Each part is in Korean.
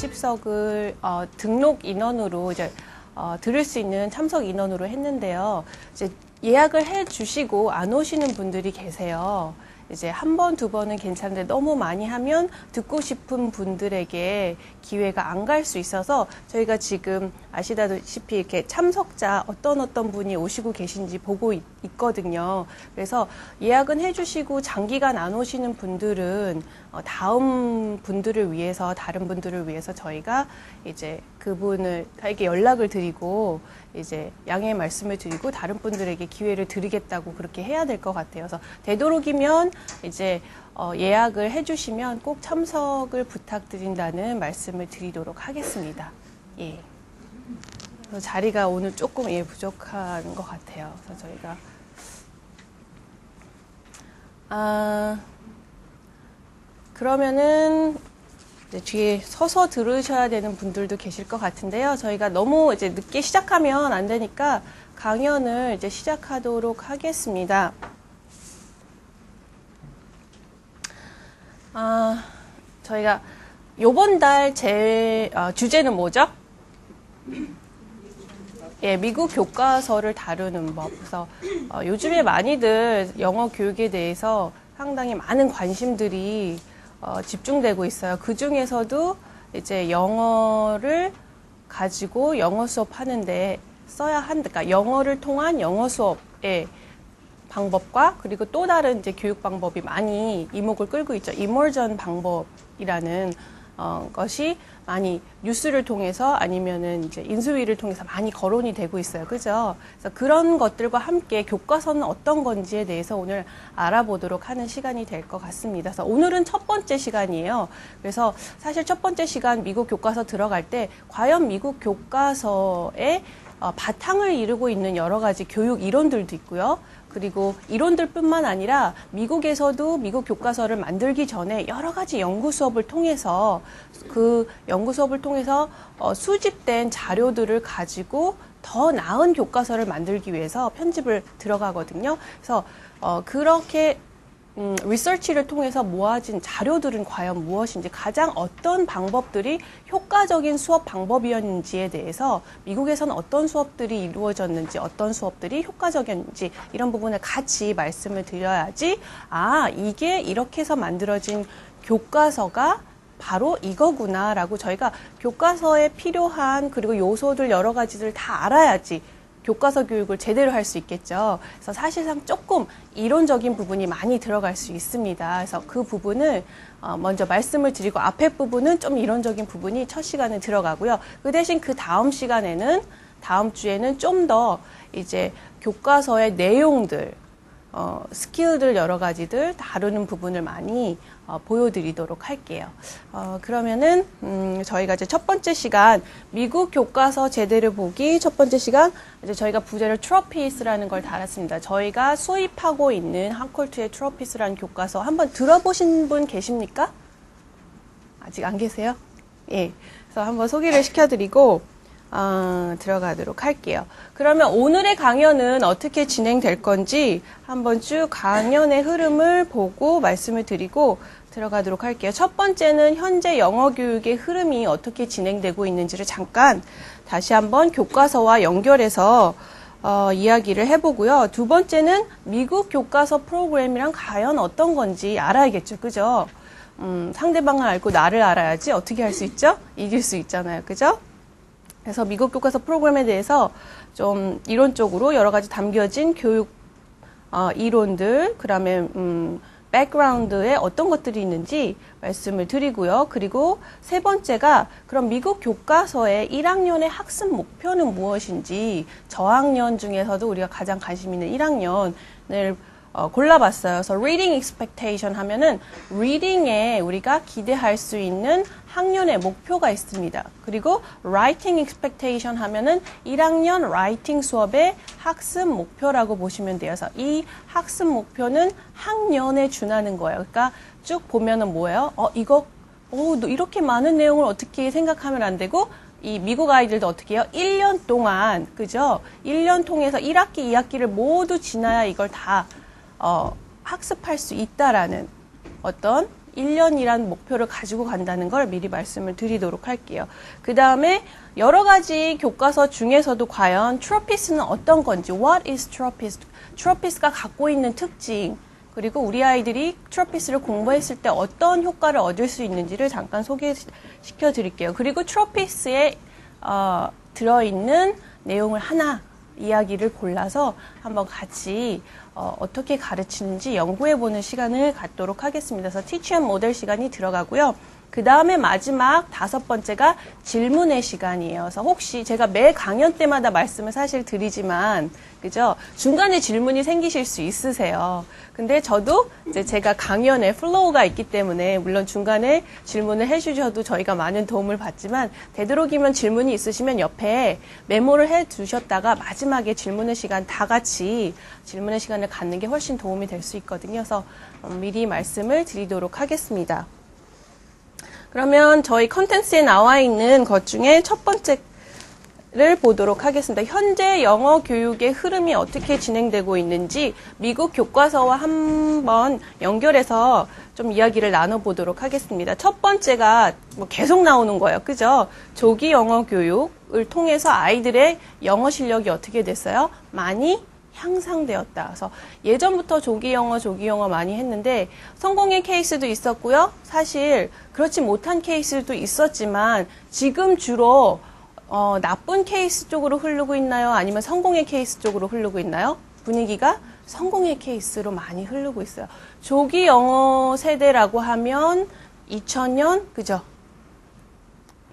20석을 등록 인원으로 이제 들을 수 있는 참석 인원으로 했는데요. 이제 예약을 해 주시고 안 오시는 분들이 계세요. 이제 한 번, 두 번은 괜찮은데 너무 많이 하면 듣고 싶은 분들에게 기회가 안 갈 수 있어서 저희가 지금 아시다시피 이렇게 참석자 어떤 분이 오시고 계신지 보고 있거든요. 그래서 예약은 해주시고 장기간 안 오시는 분들은 다음 분들을 위해서, 다른 분들을 위해서 저희가 이제 그분에게 연락을 드리고 이제 양해의 말씀을 드리고 다른 분들에게 기회를 드리겠다고 그렇게 해야 될 것 같아요. 그래서 되도록이면 이제 예약을 해주시면 꼭 참석을 부탁드린다는 말씀을 드리도록 하겠습니다. 예. 그래서 자리가 오늘 조금 부족한 것 같아요. 그래서 저희가 그러면은 이제 뒤에 서서 들으셔야 되는 분들도 계실 것 같은데요. 저희가 너무 이제 늦게 시작하면 안 되니까 강연을 이제 시작하도록 하겠습니다. 저희가 요번 달 주제는 뭐죠? 예, 미국 교과서를 다루는 법. 그래서 요즘에 많이들 영어 교육에 대해서 상당히 많은 관심들이 집중되고 있어요. 그 중에서도 이제 영어를 가지고 영어 수업 하는데 그러니까 영어를 통한 영어 수업의 방법과 그리고 또 다른 이제 교육 방법이 많이 이목을 끌고 있죠. 이머전 방법이라는 것이 많이 뉴스를 통해서 아니면은 이제 인수위를 통해서 많이 거론이 되고 있어요. 그죠? 그래서 그런 것들과 함께 교과서는 어떤 건지에 대해서 오늘 알아보도록 하는 시간이 될 것 같습니다. 그래서 오늘은 첫 번째 시간이에요. 그래서 사실 첫 번째 시간 미국 교과서 들어갈 때 과연 미국 교과서의 바탕을 이루고 있는 여러 가지 교육 이론들도 있고요. 그리고 이론들뿐만 아니라 미국에서도 미국 교과서를 만들기 전에 여러 가지 연구 수업을 통해서 그 연구 수업을 통해서 수집된 자료들을 가지고 더 나은 교과서를 만들기 위해서 편집을 들어가거든요. 그래서 그렇게 리서치를 통해서 모아진 자료들은 과연 무엇인지, 가장 어떤 방법들이 효과적인 수업 방법이었는지에 대해서 미국에서는 어떤 수업들이 이루어졌는지, 어떤 수업들이 효과적이었는지 이런 부분을 같이 말씀을 드려야지 이게 이렇게 해서 만들어진 교과서가 바로 이거구나라고 저희가 교과서에 필요한 그리고 요소들 여러 가지들 다 알아야지 교과서 교육을 제대로 할 수 있겠죠. 그래서 사실상 조금 이론적인 부분이 많이 들어갈 수 있습니다. 그래서 그 부분을 먼저 말씀을 드리고 앞에 부분은 좀 이론적인 부분이 첫 시간에 들어가고요. 그 대신 그 다음 시간에는 다음 주에는 좀 더 이제 교과서의 내용들, 스킬들 여러 가지들 다루는 부분을 많이 보여드리도록 할게요. 그러면은 저희가 이제 첫 번째 시간 미국 교과서 제대로 보기 첫 번째 시간 이제 저희가 부제를 트로피스라는 걸 달았습니다. 저희가 수입하고 있는 한콜트의 트로피스라는 교과서 한번 들어보신 분 계십니까? 아직 안 계세요? 예. 그래서 한번 소개를 시켜드리고 들어가도록 할게요. 그러면 오늘의 강연은 어떻게 진행될 건지 한번 쭉 강연의 흐름을 보고 말씀을 드리고 들어가도록 할게요. 첫 번째는 현재 영어 교육의 흐름이 어떻게 진행되고 있는지를 잠깐 다시 한번 교과서와 연결해서 이야기를 해보고요. 두 번째는 미국 교과서 프로그램이랑 과연 어떤 건지 알아야겠죠. 그죠? 상대방을 알고 나를 알아야지 어떻게 할 수 있죠? 이길 수 있잖아요. 그죠? 그래서 미국 교과서 프로그램에 대해서 좀 이론적으로 여러 가지 담겨진 교육 이론들, 그다음에 백그라운드에 어떤 것들이 있는지 말씀을 드리고요. 그리고 세 번째가 그럼 미국 교과서의 1학년의 학습 목표는 무엇인지, 저학년 중에서도 우리가 가장 관심 있는 1학년을 골라봤어요. 그래서 reading expectation 하면은 reading에 우리가 기대할 수 있는 학년의 목표가 있습니다. 그리고 writing expectation 하면은 1학년 writing 수업의 학습 목표라고 보시면 돼요. 그래서 이 학습 목표는 학년에 준하는 거예요. 그러니까 쭉 보면은 뭐예요? 너 이렇게 많은 내용을 어떻게 생각하면 안 되고, 이 미국 아이들도 어떻게 해요? 1년 동안, 그죠? 1년 통해서 1학기, 2학기를 모두 지나야 이걸 다 학습할 수 있다라는 어떤 1년이란 목표를 가지고 간다는 걸 미리 말씀을 드리도록 할게요. 그 다음에 여러 가지 교과서 중에서도 과연 트로피스는 어떤 건지, what is 트로피스? 트로피스가 갖고 있는 특징, 그리고 우리 아이들이 트로피스를 공부했을 때 어떤 효과를 얻을 수 있는지를 잠깐 소개시켜 드릴게요. 그리고 트로피스에 들어있는 내용을 하나 이야기를 골라서 한번 같이 어떻게 가르치는지 연구해보는 시간을 갖도록 하겠습니다. 그래서 Teach and Model 시간이 들어가고요. 그 다음에 마지막 5번째가 질문의 시간이에요. 그래서 혹시 제가 매 강연 때마다 말씀을 사실 드리지만, 그죠? 중간에 질문이 생기실 수 있으세요. 근데 저도 이제 제가 강연에 플로우가 있기 때문에 물론 중간에 질문을 해주셔도 저희가 많은 도움을 받지만 되도록이면 질문이 있으시면 옆에 메모를 해 두셨다가 마지막에 질문의 시간 다 같이 질문의 시간을 갖는 게 훨씬 도움이 될 수 있거든요. 그래서 미리 말씀을 드리도록 하겠습니다. 그러면 저희 컨텐츠에 나와 있는 것 중에 첫 번째를 보도록 하겠습니다. 현재 영어 교육의 흐름이 어떻게 진행되고 있는지 미국 교과서와 한번 연결해서 좀 이야기를 나눠보도록 하겠습니다. 첫 번째가 뭐 계속 나오는 거예요. 그죠? 조기 영어 교육을 통해서 아이들의 영어 실력이 어떻게 됐어요? 많이 향상되었다. 그래서 예전부터 조기 영어 많이 했는데 성공의 케이스도 있었고요. 사실 그렇지 못한 케이스도 있었지만 지금 주로 나쁜 케이스 쪽으로 흐르고 있나요? 아니면 성공의 케이스 쪽으로 흐르고 있나요? 분위기가 성공의 케이스로 많이 흐르고 있어요. 조기 영어 세대라고 하면 2000년, 그죠?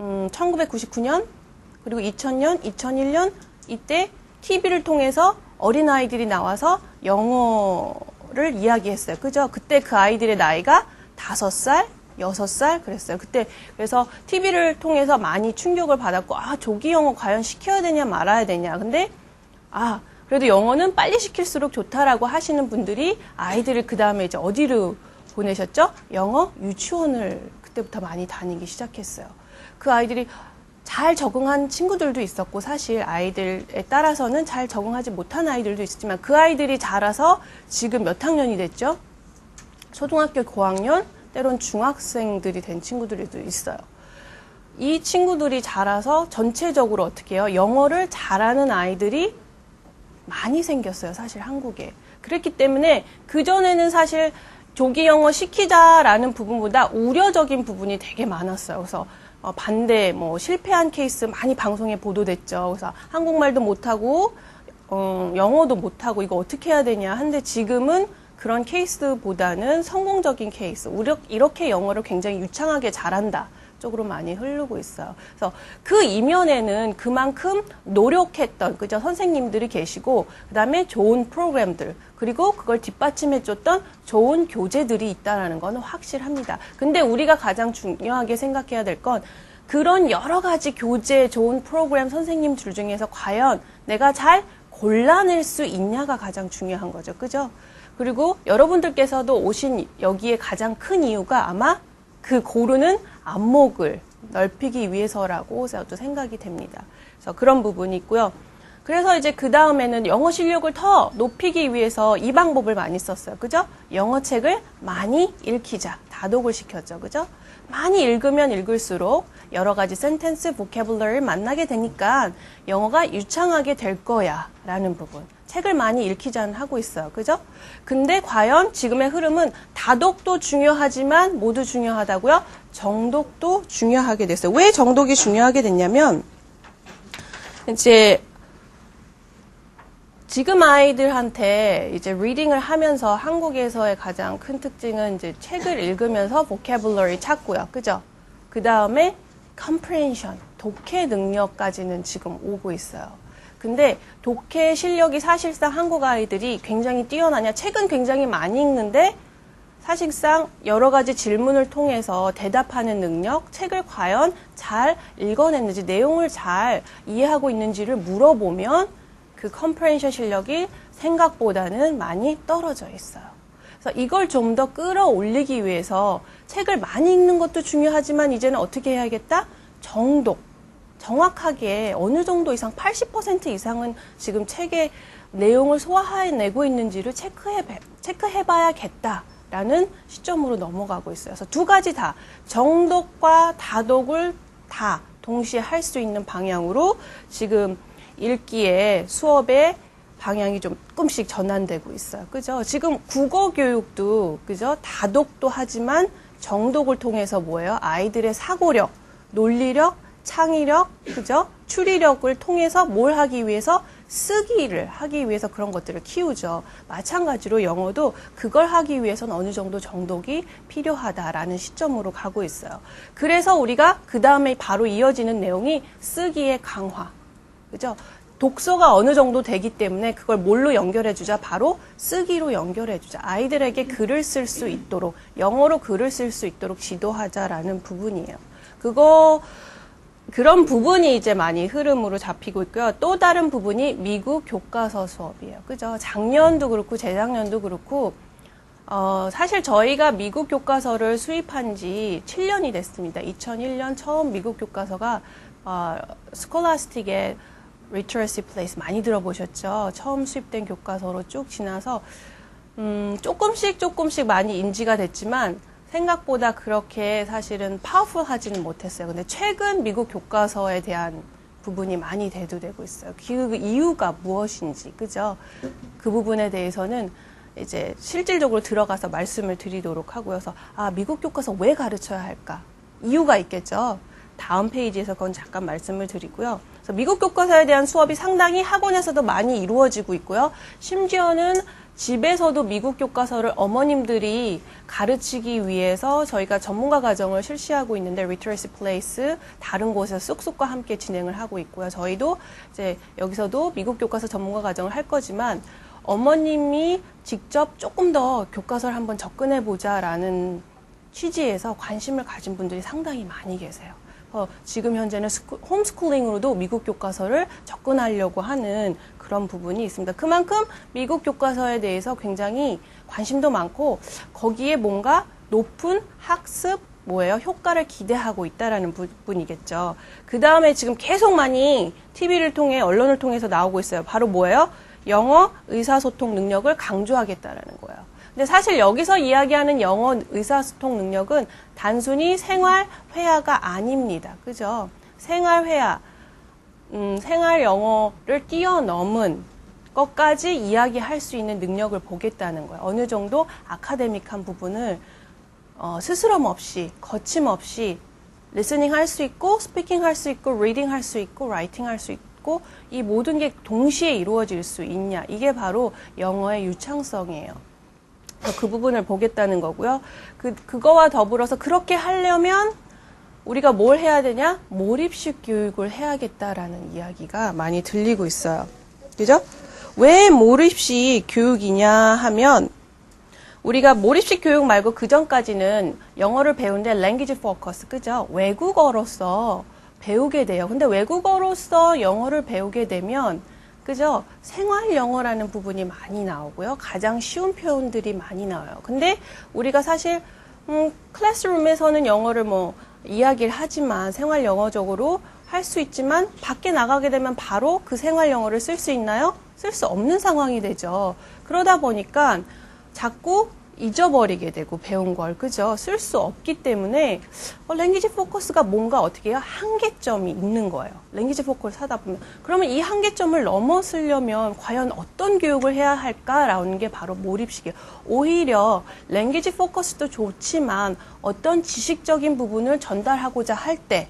1999년, 그리고 2000년, 2001년 이때 TV를 통해서 어린아이들이 나와서 영어를 이야기했어요. 그죠? 그때 그 아이들의 나이가 5살, 6살 그랬어요. 그때 그래서 TV를 통해서 많이 충격을 받았고, 조기 영어 과연 시켜야 되냐 말아야 되냐. 근데 그래도 영어는 빨리 시킬수록 좋다라고 하시는 분들이 아이들을 그 다음에 이제 어디로 보내셨죠? 영어 유치원을 그때부터 많이 다니기 시작했어요. 그 아이들이 잘 적응한 친구들도 있었고 사실 아이들에 따라서는 잘 적응하지 못한 아이들도 있었지만 그 아이들이 자라서 지금 몇 학년이 됐죠? 초등학교 고학년, 때론 중학생들이 된 친구들도 있어요. 이 친구들이 자라서 전체적으로 어떻게 해요? 영어를 잘하는 아이들이 많이 생겼어요. 사실 한국에. 그랬기 때문에 그전에는 사실 조기 영어 시키자라는 부분보다 우려적인 부분이 되게 많았어요. 그래서 반대, 실패한 케이스 많이 방송에 보도됐죠. 그래서 한국말도 못하고, 영어도 못하고, 이거 어떻게 해야 되냐. 한데 지금은 그런 케이스보다는 성공적인 케이스, 이렇게 영어를 굉장히 유창하게 잘한다 쪽으로 많이 흐르고 있어요. 그래서 그 이면에는 그만큼 노력했던, 그죠? 선생님들이 계시고, 그 다음에 좋은 프로그램들, 그리고 그걸 뒷받침해줬던 좋은 교재들이 있다는 건 확실합니다. 근데 우리가 가장 중요하게 생각해야 될 건 그런 여러 가지 교재, 좋은 프로그램 선생님들 중에서 과연 내가 잘 골라낼 수 있냐가 가장 중요한 거죠. 그죠? 그리고 여러분들께서도 오신 여기에 가장 큰 이유가 아마 그 고르는 안목을 넓히기 위해서라고 저도 생각이 됩니다. 그래서 그런 부분이 있고요. 그래서 이제 그 다음에는 영어 실력을 더 높이기 위해서 이 방법을 많이 썼어요. 그죠? 영어책을 많이 읽히자. 다독을 시켰죠. 그죠? 많이 읽으면 읽을수록 여러 가지 센텐스, 보캐블러리를 만나게 되니까 영어가 유창하게 될 거야. 라는 부분. 책을 많이 읽히자는 하고 있어요. 그죠? 근데 과연 지금의 흐름은 다독도 중요하지만 모두 중요하다고요? 정독도 중요하게 됐어요. 왜 정독이 중요하게 됐냐면 이제 지금 아이들한테 이제 리딩을 하면서 한국에서의 가장 큰 특징은 이제 책을 읽으면서 vocabulary 찾고요. 그죠? 그 다음에 comprehension, 독해 능력까지는 지금 오고 있어요. 근데 독해 실력이 사실상 한국 아이들이 굉장히 뛰어나냐? 책은 굉장히 많이 읽는데 사실상 여러 가지 질문을 통해서 대답하는 능력, 책을 과연 잘 읽어냈는지, 내용을 잘 이해하고 있는지를 물어보면 그 컴프레hen션 실력이 생각보다는 많이 떨어져 있어요. 그래서 이걸 좀 더 끌어올리기 위해서 책을 많이 읽는 것도 중요하지만 이제는 어떻게 해야겠다? 정독. 정확하게 어느 정도 이상 80% 이상은 지금 책의 내용을 소화해내고 있는지를 체크해봐야겠다 라는 시점으로 넘어가고 있어요. 그래서 두 가지 다 정독과 다독을 다 동시에 할 수 있는 방향으로 지금 읽기의 수업의 방향이 좀 조금씩 전환되고 있어요. 그죠? 지금 국어 교육도, 그죠? 다독도 하지만 정독을 통해서 뭐예요? 아이들의 사고력, 논리력, 창의력, 그죠? 추리력을 통해서 뭘 하기 위해서? 쓰기를 하기 위해서 그런 것들을 키우죠. 마찬가지로 영어도 그걸 하기 위해서는 어느 정도 정독이 필요하다라는 시점으로 가고 있어요. 그래서 우리가 그 다음에 바로 이어지는 내용이 쓰기의 강화. 그죠? 독서가 어느 정도 되기 때문에 그걸 뭘로 연결해주자? 바로 쓰기로 연결해주자. 아이들에게 글을 쓸 수 있도록, 영어로 글을 쓸 수 있도록 지도하자라는 부분이에요. 그런 부분이 이제 많이 흐름으로 잡히고 있고요. 또 다른 부분이 미국 교과서 수업이에요. 그죠? 작년도 그렇고 재작년도 그렇고 사실 저희가 미국 교과서를 수입한 지 7년이 됐습니다. 2001년 처음 미국 교과서가 스콜라스틱의 Literacy Place 많이 들어보셨죠? 처음 수입된 교과서로 쭉 지나서 조금씩 많이 인지가 됐지만 생각보다 그렇게 사실은 파워풀하지는 못했어요. 근데 최근 미국 교과서에 대한 부분이 많이 대두되고 있어요. 그 이유가 무엇인지, 그죠? 그 부분에 대해서는 이제 실질적으로 들어가서 말씀을 드리도록 하고요. 그래서 미국 교과서 왜 가르쳐야 할까? 이유가 있겠죠. 다음 페이지에서 그건 잠깐 말씀을 드리고요. 그래서 미국 교과서에 대한 수업이 상당히 학원에서도 많이 이루어지고 있고요. 심지어는 집에서도 미국 교과서를 어머님들이 가르치기 위해서 저희가 전문가 과정을 실시하고 있는데 Literacy Place 다른 곳에서 쑥쑥과 함께 진행을 하고 있고요. 저희도 이제 여기서도 미국 교과서 전문가 과정을 할 거지만 어머님이 직접 조금 더 교과서를 한번 접근해 보자라는 취지에서 관심을 가진 분들이 상당히 많이 계세요. 지금 현재는 홈스쿨링으로도 미국 교과서를 접근하려고 하는 그런 부분이 있습니다. 그만큼 미국 교과서에 대해서 굉장히 관심도 많고 거기에 뭔가 높은 학습 효과를 기대하고 있다라는 부분이겠죠. 그 다음에 지금 계속 많이 TV를 통해 언론을 통해서 나오고 있어요. 바로 뭐예요? 영어 의사소통 능력을 강조하겠다라는 거예요. 근데 사실 여기서 이야기하는 영어 의사소통 능력은 단순히 생활 회화가 아닙니다. 그죠? 생활 회화, 생활 영어를 뛰어넘은 것까지 이야기할 수 있는 능력을 보겠다는 거예요. 어느 정도 아카데믹한 부분을 스스럼 없이, 거침없이 리스닝 할 수 있고, 스피킹 할 수 있고, 리딩 할 수 있고, 라이팅 할 수 있고, 이 모든 게 동시에 이루어질 수 있냐. 이게 바로 영어의 유창성이에요. 그 부분을 보겠다는 거고요. 그거와 더불어서 그렇게 하려면 우리가 뭘 해야 되냐? 몰입식 교육을 해야겠다라는 이야기가 많이 들리고 있어요. 그죠? 왜 몰입식 교육이냐 하면 우리가 몰입식 교육 말고 그 전까지는 영어를 배우는데 language focus, 그죠? 외국어로서 배우게 돼요. 근데 외국어로서 영어를 배우게 되면 그죠? 생활 영어라는 부분이 많이 나오고요. 가장 쉬운 표현들이 많이 나와요. 근데 우리가 사실 클래스룸에서는 영어를 이야기를 하지만 생활 영어적으로 할 수 있지만 밖에 나가게 되면 바로 그 생활 영어를 쓸 수 있나요? 쓸 수 없는 상황이 되죠. 그러다 보니까 자꾸 잊어버리게 되고 배운 걸, 그죠? 쓸 수 없기 때문에 랭귀지 포커스가 뭔가 어떻게 해요? 한계점이 있는 거예요. 랭귀지 포커스를 하다 보면. 그러면 이 한계점을 넘어서려면 과연 어떤 교육을 해야 할까라는 게 바로 몰입식이에요. 오히려 랭귀지 포커스도 좋지만 어떤 지식적인 부분을 전달하고자 할 때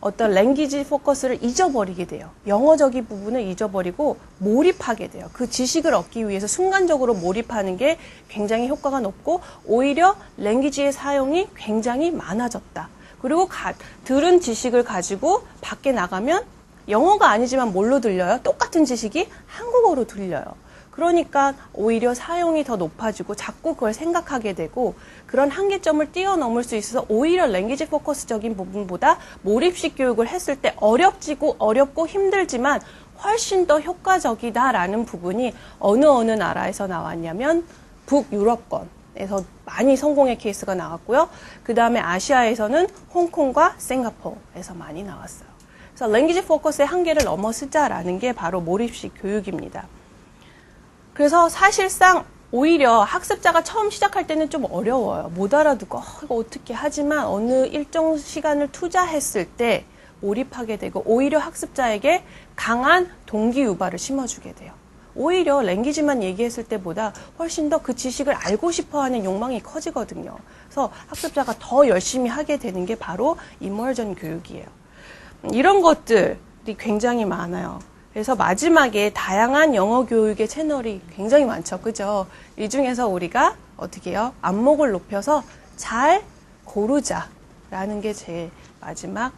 어떤 랭귀지 포커스를 잊어버리게 돼요. 영어적인 부분을 잊어버리고 몰입하게 돼요. 그 지식을 얻기 위해서 순간적으로 몰입하는 게 굉장히 효과가 높고 오히려 랭귀지의 사용이 굉장히 많아졌다. 그리고 들은 지식을 가지고 밖에 나가면 영어가 아니지만 뭘로 들려요? 똑같은 지식이 한국어로 들려요. 그러니까 오히려 사용이 더 높아지고 자꾸 그걸 생각하게 되고 그런 한계점을 뛰어넘을 수 있어서 오히려 랭귀지 포커스적인 부분보다 몰입식 교육을 했을 때 어렵고 힘들지만 훨씬 더 효과적이다라는 부분이 어느 나라에서 나왔냐면 북유럽권에서 많이 성공의 케이스가 나왔고요. 그 다음에 아시아에서는 홍콩과 싱가포르에서 많이 나왔어요. 그래서 랭귀지 포커스의 한계를 넘어서자라는 게 바로 몰입식 교육입니다. 그래서 사실상 오히려 학습자가 처음 시작할 때는 좀 어려워요. 못 알아두고 이거 어떻게 하지만 어느 일정 시간을 투자했을 때 몰입하게 되고 오히려 학습자에게 강한 동기 유발을 심어주게 돼요. 오히려 랭귀지만 얘기했을 때보다 훨씬 더 그 지식을 알고 싶어하는 욕망이 커지거든요. 그래서 학습자가 더 열심히 하게 되는 게 바로 이머전 교육이에요. 이런 것들이 굉장히 많아요. 그래서 마지막에 다양한 영어 교육의 채널이 굉장히 많죠. 그죠? 이 중에서 우리가 어떻게 해요? 안목을 높여서 잘 고르자라는 게 제 마지막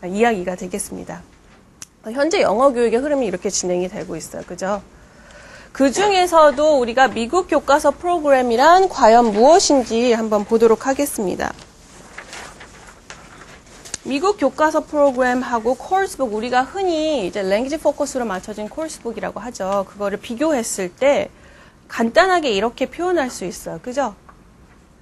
이야기가 되겠습니다. 현재 영어 교육의 흐름이 이렇게 진행이 되고 있어요. 그죠? 그 중에서도 우리가 미국 교과서 프로그램이란 과연 무엇인지 한번 보도록 하겠습니다. 미국 교과서 프로그램하고 코र्स북, 우리가 흔히 이제 랭귀지 포커스로 맞춰진 코र्स북이라고 하죠. 그거를 비교했을 때 간단하게 이렇게 표현할 수 있어요. 그죠?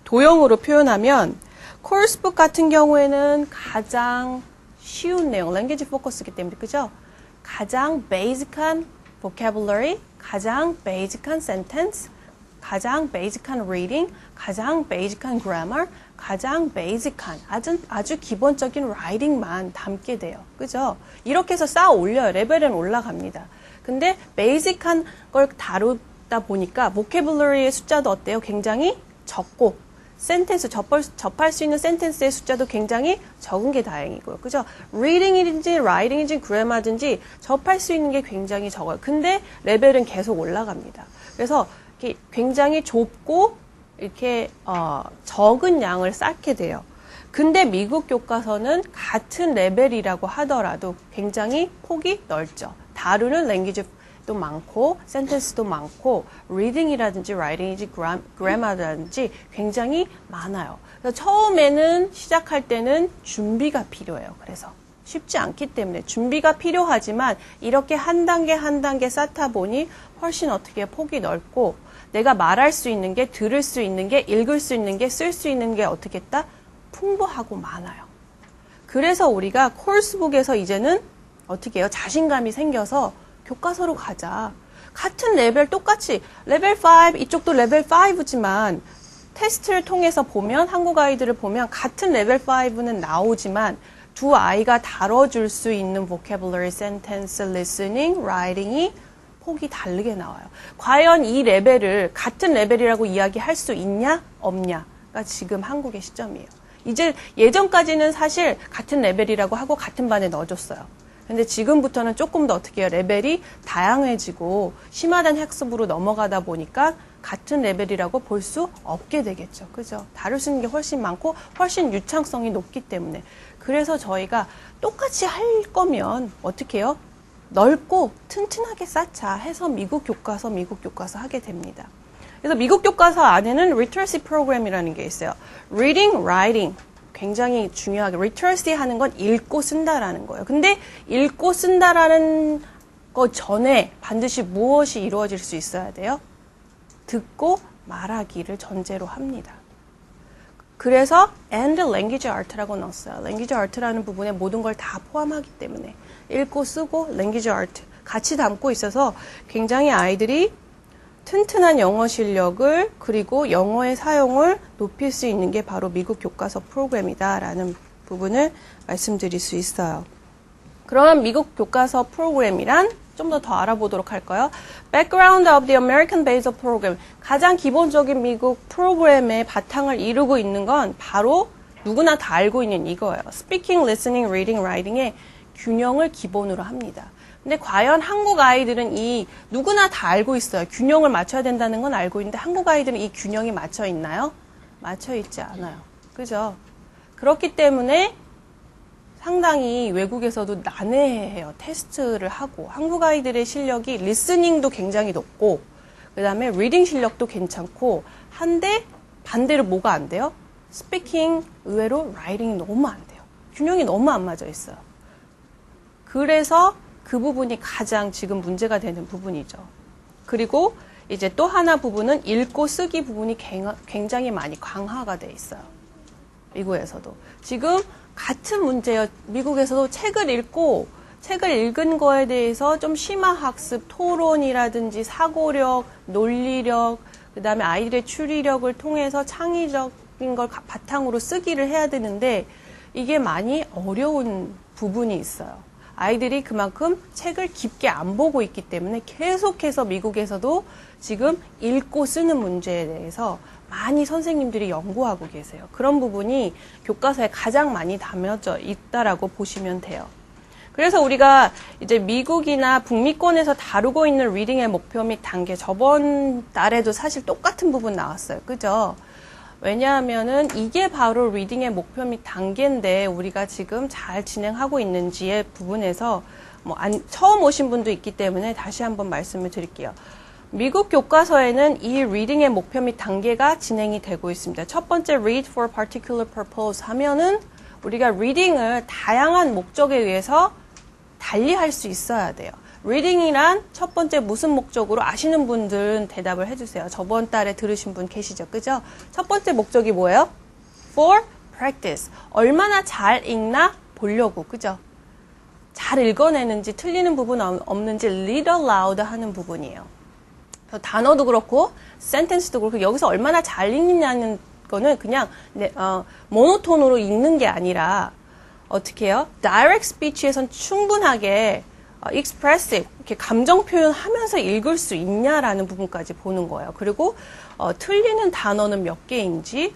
도형으로 표현하면 코र्स북 같은 경우에는 가장 쉬운 내용, 랭귀지 포커스이기 때문에, 그죠? 가장 베이직한 vocabulary, 가장 베이직한 sentence, 가장 베이직한 reading, 가장 베이직한 grammar, 가장 베이직한 아주 기본적인 writing만 담게 돼요. 그죠? 이렇게 해서 쌓아 올려요. 레벨은 올라갑니다. 근데 베이직한 걸 다루다 보니까 vocabulary의 숫자도 어때요? 굉장히 적고 센텐스, 접할 수 있는 센텐스의 숫자도 굉장히 적은 게 다행이고요. 그죠? reading이든지 writing이든지 grammar든지 접할 수 있는 게 굉장히 적어요. 근데 레벨은 계속 올라갑니다. 그래서 이렇게 굉장히 좁고 이렇게 적은 양을 쌓게 돼요. 근데 미국 교과서는 같은 레벨이라고 하더라도 굉장히 폭이 넓죠. 다루는 랭귀지도 많고 센텐스도 많고 리딩이라든지 라이팅이든지 그래머라든지 굉장히 많아요. 그래서 처음에는 시작할 때는 준비가 필요해요. 그래서 쉽지 않기 때문에 준비가 필요하지만 이렇게 한 단계 한 단계 쌓다 보니 훨씬 어떻게 폭이 넓고 내가 말할 수 있는 게, 들을 수 있는 게, 읽을 수 있는 게, 쓸 수 있는 게 어떻게 했다? 풍부하고 많아요. 그래서 우리가 코र्स북에서 이제는 어떻게 해요? 자신감이 생겨서 교과서로 가자. 같은 레벨 똑같이 레벨 5, 이쪽도 레벨 5지만 테스트를 통해서 보면 한국 아이들을 보면 같은 레벨 5는 나오지만 두 아이가 다뤄줄 수 있는 vocabulary, sentence, listening, writing이 폭이 다르게 나와요. 과연 이 레벨을 같은 레벨이라고 이야기할 수 있냐 없냐가 지금 한국의 시점이에요. 이제 예전까지는 사실 같은 레벨이라고 하고 같은 반에 넣어줬어요. 근데 지금부터는 조금 더 어떻게 해요? 레벨이 다양해지고 심화된 학습으로 넘어가다 보니까 같은 레벨이라고 볼 수 없게 되겠죠. 그죠? 다룰 수 있는 게 훨씬 많고 훨씬 유창성이 높기 때문에. 그래서 저희가 똑같이 할 거면 어떻게 해요? 넓고 튼튼하게 쌓자 해서 미국 교과서 하게 됩니다. 그래서 미국 교과서 안에는 literacy 프로그램이라는 게 있어요. reading, writing 굉장히 중요하게 literacy 하는 건 읽고 쓴다라는 거예요. 근데 읽고 쓴다라는 거 전에 반드시 무엇이 이루어질 수 있어야 돼요? 듣고 말하기를 전제로 합니다. 그래서 and language art라고 넣었어요. language art라는 부분에 모든 걸 다 포함하기 때문에 읽고 쓰고 language art 같이 담고 있어서 굉장히 아이들이 튼튼한 영어 실력을 그리고 영어의 사용을 높일 수 있는 게 바로 미국 교과서 프로그램이다라는 부분을 말씀드릴 수 있어요. 그럼 미국 교과서 프로그램이란 좀 더 알아보도록 할까요? Background of the American Basic Program. 가장 기본적인 미국 프로그램의 바탕을 이루고 있는 건 바로 누구나 다 알고 있는 이거예요. Speaking, Listening, Reading, Writing의 균형을 기본으로 합니다. 근데 과연 한국 아이들은 이 누구나 다 알고 있어요. 균형을 맞춰야 된다는 건 알고 있는데 한국 아이들은 이 균형이 맞춰 있나요? 맞춰 있지 않아요. 그죠? 그렇기 때문에 상당히 외국에서도 난해해요. 테스트를 하고 한국 아이들의 실력이 리스닝도 굉장히 높고 그 다음에 리딩 실력도 괜찮고 한데 반대로 뭐가 안 돼요? 스피킹 의외로 라이팅이 너무 안 돼요. 균형이 너무 안 맞아 있어요. 그래서 그 부분이 가장 지금 문제가 되는 부분이죠. 그리고 이제 또 하나 부분은 읽고 쓰기 부분이 굉장히 많이 강화가 돼 있어요. 미국에서도. 지금 같은 문제예요. 미국에서도 책을 읽고 책을 읽은 거에 대해서 좀 심화 학습, 토론이라든지 사고력, 논리력, 그 다음에 아이들의 추리력을 통해서 창의적인 걸 바탕으로 쓰기를 해야 되는데 이게 많이 어려운 부분이 있어요. 아이들이 그만큼 책을 깊게 안 보고 있기 때문에 계속해서 미국에서도 지금 읽고 쓰는 문제에 대해서 많이 선생님들이 연구하고 계세요. 그런 부분이 교과서에 가장 많이 담겨져 있다라고 보시면 돼요. 그래서 우리가 이제 미국이나 북미권에서 다루고 있는 리딩의 목표 및 단계, 저번 달에도 사실 똑같은 부분 나왔어요. 그죠? 왜냐하면은 이게 바로 리딩의 목표 및 단계인데 우리가 지금 잘 진행하고 있는지의 부분에서 처음 오신 분도 있기 때문에 다시 한번 말씀을 드릴게요. 미국 교과서에는 이 리딩의 목표 및 단계가 진행이 되고 있습니다. 첫 번째 read for particular purpose 하면은 우리가 리딩을 다양한 목적에 의해서 달리 할 수 있어야 돼요. 리딩이란 첫 번째 무슨 목적으로 아시는 분들은 대답을 해주세요. 저번 달에 들으신 분 계시죠? 그죠? 첫 번째 목적이 뭐예요? For practice. 얼마나 잘 읽나 보려고. 그죠? 잘 읽어내는지 틀리는 부분 없는지 read aloud 하는 부분이에요. 단어도 그렇고 sentence도 그렇고 여기서 얼마나 잘 읽느냐는 거는 그냥 모노톤으로 읽는 게 아니라 어떻게 해요? direct speech에선 충분하게 expressive, 이렇게 감정 표현하면서 읽을 수 있냐라는 부분까지 보는 거예요. 그리고 틀리는 단어는 몇 개인지,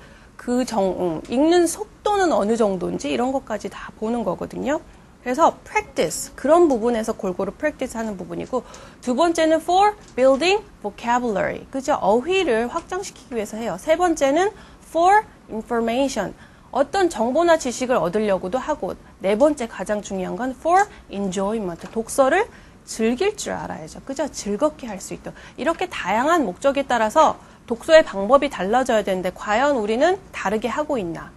읽는 속도는 어느 정도인지 이런 것까지 다 보는 거거든요. 그래서 practice, 그런 부분에서 골고루 practice 하는 부분이고, 두 번째는 for building vocabulary, 그죠? 어휘를 확장시키기 위해서 해요. 세 번째는 for information, 어떤 정보나 지식을 얻으려고도 하고, 네 번째 가장 중요한 건 for enjoyment, 독서를 즐길 줄 알아야죠. 그죠? 즐겁게 할 수 있도록. 이렇게 다양한 목적에 따라서 독서의 방법이 달라져야 되는데 과연 우리는 다르게 하고 있나?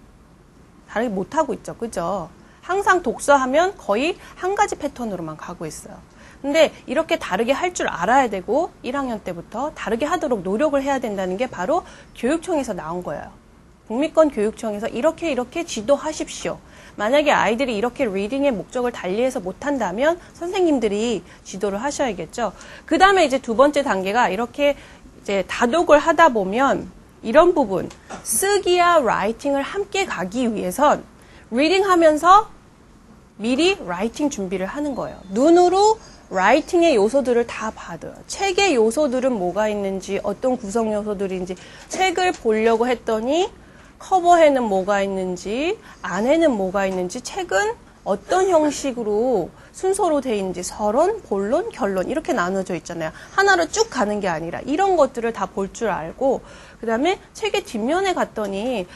다르게 못하고 있죠. 그죠? 항상 독서하면 거의 한 가지 패턴으로만 가고 있어요. 근데 이렇게 다르게 할 줄 알아야 되고 1학년 때부터 다르게 하도록 노력을 해야 된다는 게 바로 교육청에서 나온 거예요. 북미권 교육청에서 이렇게 지도하십시오. 만약에 아이들이 이렇게 리딩의 목적을 달리해서 못한다면 선생님들이 지도를 하셔야겠죠. 그 다음에 이제 두 번째 단계가 이렇게 이제 다독을 하다 보면 이런 부분, 쓰기와 라이팅을 함께 가기 위해선 리딩 하면서 미리 라이팅 준비를 하는 거예요. 눈으로 라이팅의 요소들을 다 봐둬요. 책의 요소들은 뭐가 있는지, 어떤 구성 요소들인지, 책을 보려고 했더니 커버에는 뭐가 있는지, 안에는 뭐가 있는지, 책은 어떤 형식으로 순서로 돼 있는지, 서론, 본론, 결론 이렇게 나눠져 있잖아요. 하나로 쭉 가는 게 아니라 이런 것들을 다 볼 줄 알고, 그 다음에 책의 뒷면에 갔더니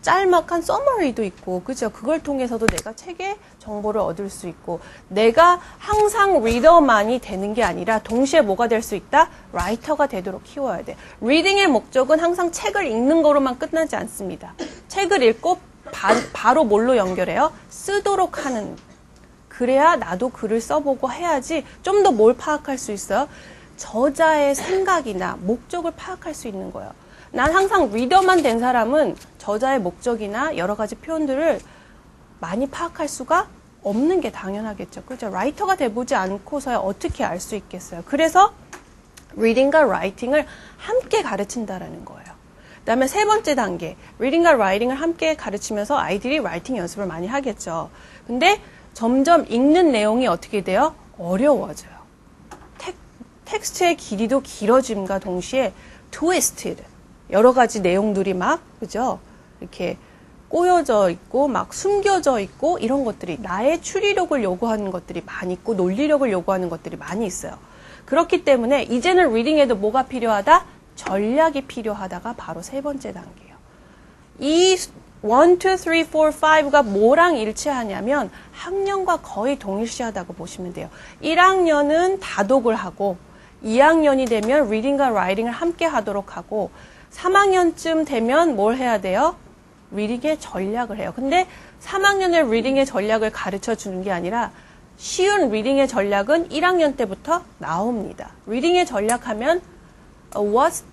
짤막한 서머리도 있고, 그죠? 그걸 통해서도 내가 책의 정보를 얻을 수 있고, 내가 항상 리더만이 되는 게 아니라 동시에 뭐가 될 수 있다? 라이터가 되도록 키워야 돼. 리딩의 목적은 항상 책을 읽는 거로만 끝나지 않습니다. 책을 읽고 바로 뭘로 연결해요? 쓰도록 하는. 그래야 나도 글을 써보고 해야지 좀 더 뭘 파악할 수 있어요? 저자의 생각이나 목적을 파악할 수 있는 거예요. 난 항상 리더만 된 사람은 저자의 목적이나 여러 가지 표현들을 많이 파악할 수가 없는 게 당연하겠죠. 그죠? 라이터가 돼보지 않고서야 어떻게 알 수 있겠어요. 그래서 리딩과 라이팅을 함께 가르친다라는 거예요. 그 다음에 세 번째 단계, 리딩과 라이팅을 함께 가르치면서 아이들이 라이팅 연습을 많이 하겠죠. 근데 점점 읽는 내용이 어떻게 돼요? 어려워져요. 텍스트의 길이도 길어짐과 동시에 twisted, 여러 가지 내용들이 막, 그죠? 이렇게 꼬여져 있고, 막 숨겨져 있고, 이런 것들이, 나의 추리력을 요구하는 것들이 많이 있고, 논리력을 요구하는 것들이 많이 있어요. 그렇기 때문에, 이제는 리딩에도 뭐가 필요하다? 전략이 필요하다가 바로 세 번째 단계예요. 이 1, 2, 3, 4, 5가 뭐랑 일치하냐면, 학년과 거의 동일시하다고 보시면 돼요. 1학년은 다독을 하고, 2학년이 되면 리딩과 라이팅을 함께 하도록 하고, 3학년쯤 되면 뭘 해야 돼요? 리딩의 전략을 해요. 근데 3학년의 리딩의 전략을 가르쳐 주는 게 아니라 쉬운 리딩의 전략은 1학년 때부터 나옵니다. 리딩의 전략하면 What's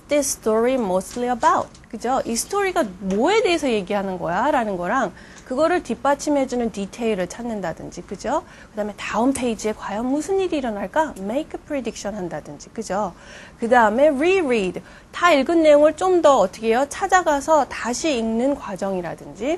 this story mostly about? 그죠? 이 스토리가 뭐에 대해서 얘기하는 거야? 라는 거랑 그거를 뒷받침해주는 디테일을 찾는다든지, 그죠? 그 다음에 다음 페이지에 과연 무슨 일이 일어날까? make a prediction 한다든지, 그죠? 그 다음에 reread. 다 읽은 내용을 좀 더 어떻게 해요? 찾아가서 다시 읽는 과정이라든지,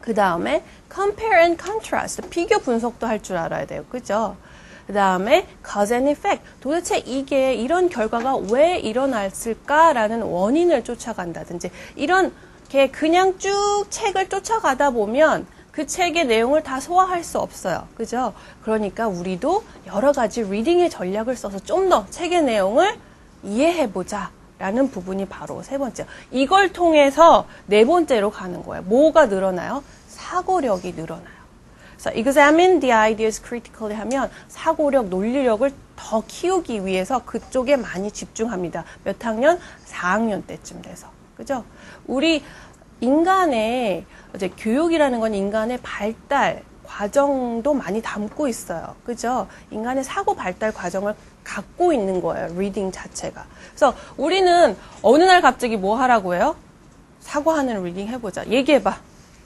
그 다음에 compare and contrast. 비교 분석도 할 줄 알아야 돼요. 그죠? 그 다음에 cause and effect. 도대체 이게 이런 결과가 왜 일어났을까라는 원인을 쫓아간다든지, 이렇게 그냥 쭉 책을 쫓아가다 보면 그 책의 내용을 다 소화할 수 없어요. 그죠? 그러니까 우리도 여러 가지 리딩의 전략을 써서 좀 더 책의 내용을 이해해보자 라는 부분이 바로 세 번째. 이걸 통해서 네 번째로 가는 거예요. 뭐가 늘어나요? 사고력이 늘어나요. 그래서 examine the ideas critically 하면 사고력, 논리력을 더 키우기 위해서 그쪽에 많이 집중합니다. 몇 학년? 4학년 때쯤 돼서. 그죠? 우리 인간의 이제 교육이라는 건 인간의 발달 과정도 많이 담고 있어요. 그죠? 인간의 사고 발달 과정을 갖고 있는 거예요. 리딩 자체가. 그래서 우리는 어느 날 갑자기 뭐 하라고 해요? 사고하는 리딩 해보자. 얘기해봐.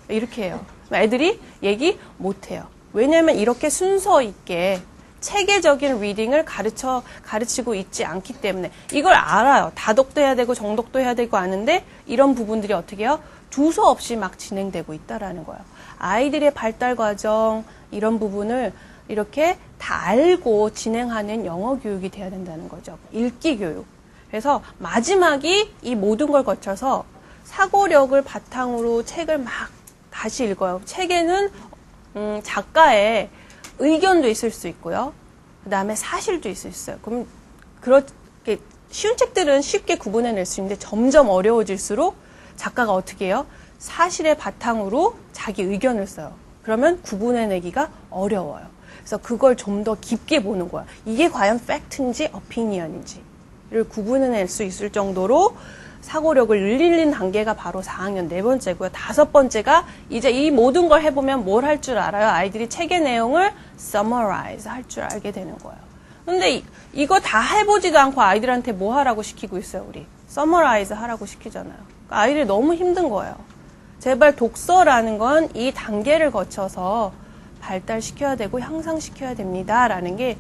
이렇게 해요. 애들이 얘기 못해요. 왜냐하면 이렇게 순서 있게 체계적인 리딩을 가르치고 있지 않기 때문에 이걸 알아요. 다독도 해야 되고 정독도 해야 되고 아는데 이런 부분들이 어떻게 해요? 두서없이 막 진행되고 있다라는 거예요. 아이들의 발달 과정 이런 부분을 이렇게 다 알고 진행하는 영어 교육이 돼야 된다는 거죠. 읽기 교육. 그래서 마지막이 이 모든 걸 거쳐서 사고력을 바탕으로 책을 막 다시 읽어요. 책에는 작가의 의견도 있을 수 있고요. 그 다음에 사실도 있을 수 있어요. 그럼 그렇게 쉬운 책들은 쉽게 구분해낼 수 있는데 점점 어려워질수록 작가가 어떻게 해요? 사실의 바탕으로 자기 의견을 써요. 그러면 구분해내기가 어려워요. 그래서 그걸 좀 더 깊게 보는 거야. 이게 과연 팩트인지 오피니언인지를 구분해낼 수 있을 정도로 사고력을 늘리는 단계가 바로 4학년 네 번째고요. 다섯 번째가 이제 이 모든 걸 해보면 뭘 할 줄 알아요? 아이들이 책의 내용을 summarize 할 줄 알게 되는 거예요. 근데 이거 다 해보지도 않고 아이들한테 뭐 하라고 시키고 있어요, 우리? summarize 하라고 시키잖아요. 그러니까 아이들이 너무 힘든 거예요. 제발 독서라는 건 이 단계를 거쳐서 발달시켜야 되고 향상시켜야 됩니다라는 게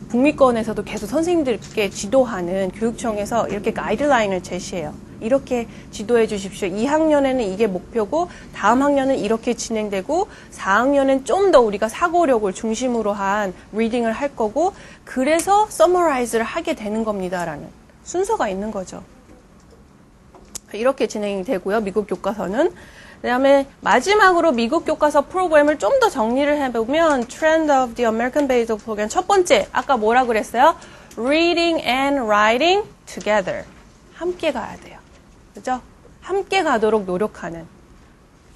북미권에서도 계속 선생님들께 지도하는 교육청에서 이렇게 가이드라인을 제시해요. 이렇게 지도해 주십시오. 2학년에는 이게 목표고 다음 학년은 이렇게 진행되고 4학년은 좀 더 우리가 사고력을 중심으로 한 리딩을 할 거고 그래서 서머라이즈를 하게 되는 겁니다라는 순서가 있는 거죠. 이렇게 진행이 되고요. 미국 교과서는. 그 다음에 마지막으로 미국 교과서 프로그램을 좀 더 정리를 해보면 Trend of the American Basic Program 첫 번째 아까 뭐라 그랬어요? Reading and Writing Together 함께 가야 돼요. 그죠? 함께 가도록 노력하는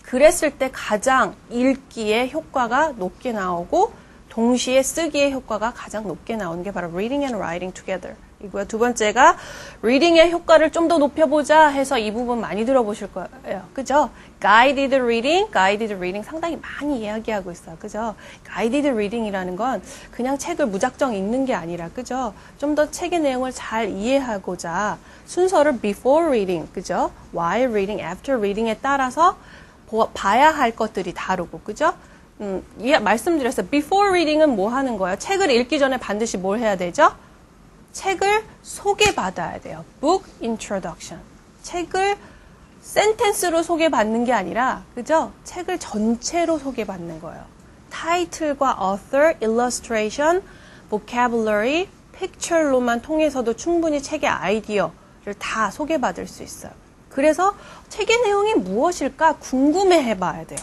그랬을 때 가장 읽기의 효과가 높게 나오고 동시에 쓰기의 효과가 가장 높게 나오는 게 바로 Reading and Writing Together 이고요. 두 번째가 리딩의 효과를 좀 더 높여보자 해서 이 부분 많이 들어보실 거예요. 그죠? Guided reading 상당히 많이 이야기하고 있어요. 그죠? Guided reading이라는 건 그냥 책을 무작정 읽는 게 아니라, 그죠? 좀 더 책의 내용을 잘 이해하고자 순서를 before reading, 그죠? while reading, after reading에 따라서 봐야 할 것들이 다르고, 그죠? 말씀드렸어요. Before reading은 뭐 하는 거예요? 책을 읽기 전에 반드시 뭘 해야 되죠? 책을 소개받아야 돼요. Book Introduction. 책을 센텐스로 소개받는 게 아니라, 그죠? 책을 전체로 소개받는 거예요. 타이틀과 author, illustration, vocabulary, picture로만 통해서도 충분히 책의 아이디어를 다 소개받을 수 있어요. 그래서 책의 내용이 무엇일까 궁금해 봐야 돼요.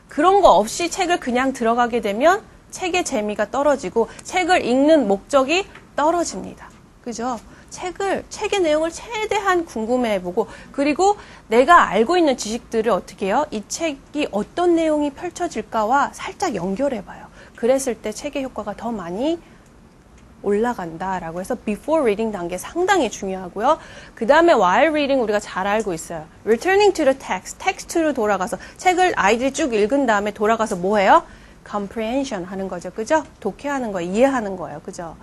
그런 거 없이 책을 그냥 들어가게 되면 책의 재미가 떨어지고 책을 읽는 목적이 떨어집니다. 그죠? 책의 내용을 최대한 궁금해해보고 그리고 내가 알고 있는 지식들을 어떻게 해요? 이 책이 어떤 내용이 펼쳐질까와 살짝 연결해봐요. 그랬을 때 책의 효과가 더 많이 올라간다라고 해서 before reading 단계 상당히 중요하고요. 그 다음에 while reading 우리가 잘 알고 있어요. returning to the text, 텍스트로 돌아가서 책을 아이들이 쭉 읽은 다음에 돌아가서 뭐 해요? comprehension 하는 거죠. 그죠? 독해하는 거예요. 이해하는 거예요. 그죠?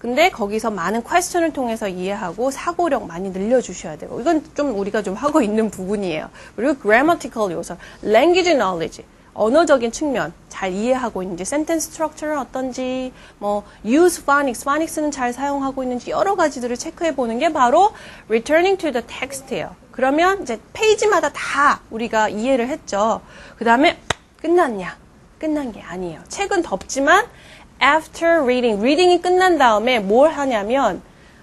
근데 거기서 많은 퀘스천을 통해서 이해하고 사고력 많이 늘려주셔야 되고 이건 좀 우리가 좀 하고 있는 부분이에요. 그리고 grammatical 요소, language knowledge, 언어적인 측면 잘 이해하고 있는지, sentence structure는 어떤지, 뭐 use phonics, phonic스는 잘 사용하고 있는지 여러 가지들을 체크해 보는 게 바로 returning to the text예요. 그러면 이제 페이지마다 다 우리가 이해를 했죠. 그 다음에 끝났냐? 끝난 게 아니에요. 책은 덮지만 after reading이 끝난 다음에 뭘 하냐면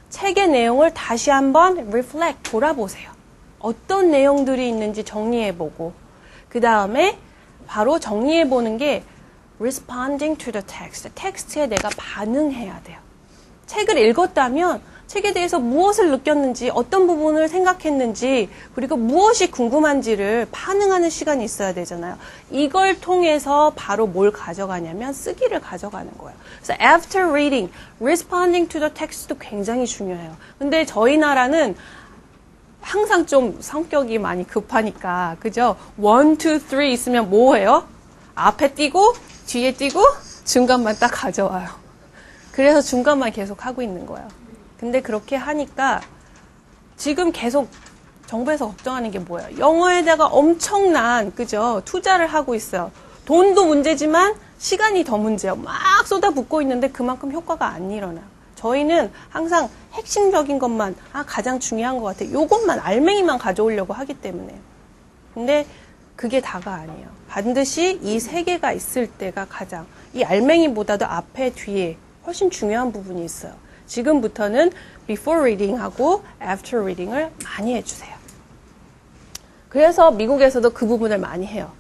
책의 내용을 다시 한번 reflect, 돌아보세요. 어떤 내용들이 있는지 정리해보고 그 다음에 바로 정리해보는 게 responding to the text. 텍스트에 내가 반응해야 돼요. 책을 읽었다면 책에 대해서 무엇을 느꼈는지, 어떤 부분을 생각했는지, 그리고 무엇이 궁금한지를 반응하는 시간이 있어야 되잖아요. 이걸 통해서 바로 뭘 가져가냐면 쓰기를 가져가는 거예요. 그래서 after reading, responding to the text도 굉장히 중요해요. 근데 저희 나라는 항상 좀 성격이 많이 급하니까, 그죠? 1, 2, 3 있으면 뭐 해요? 앞에 띄고, 뒤에 띄고, 중간만 딱 가져와요. 그래서 중간만 계속 하고 있는 거예요. 근데 그렇게 하니까 지금 계속 정부에서 걱정하는 게 뭐예요? 영어에다가 엄청난, 그죠? 투자를 하고 있어요. 돈도 문제지만 시간이 더 문제예요. 막 쏟아붓고 있는데 그만큼 효과가 안 일어나요. 저희는 항상 핵심적인 것만, 가장 중요한 것 같아요. 요것만, 알맹이만 가져오려고 하기 때문에. 근데 그게 다가 아니에요. 반드시 이 세 개가 있을 때가 가장, 이 알맹이보다도 앞에, 뒤에 훨씬 중요한 부분이 있어요. 지금부터는 before reading하고 after reading을 많이 해주세요. 그래서 미국에서도 그 부분을 많이 해요.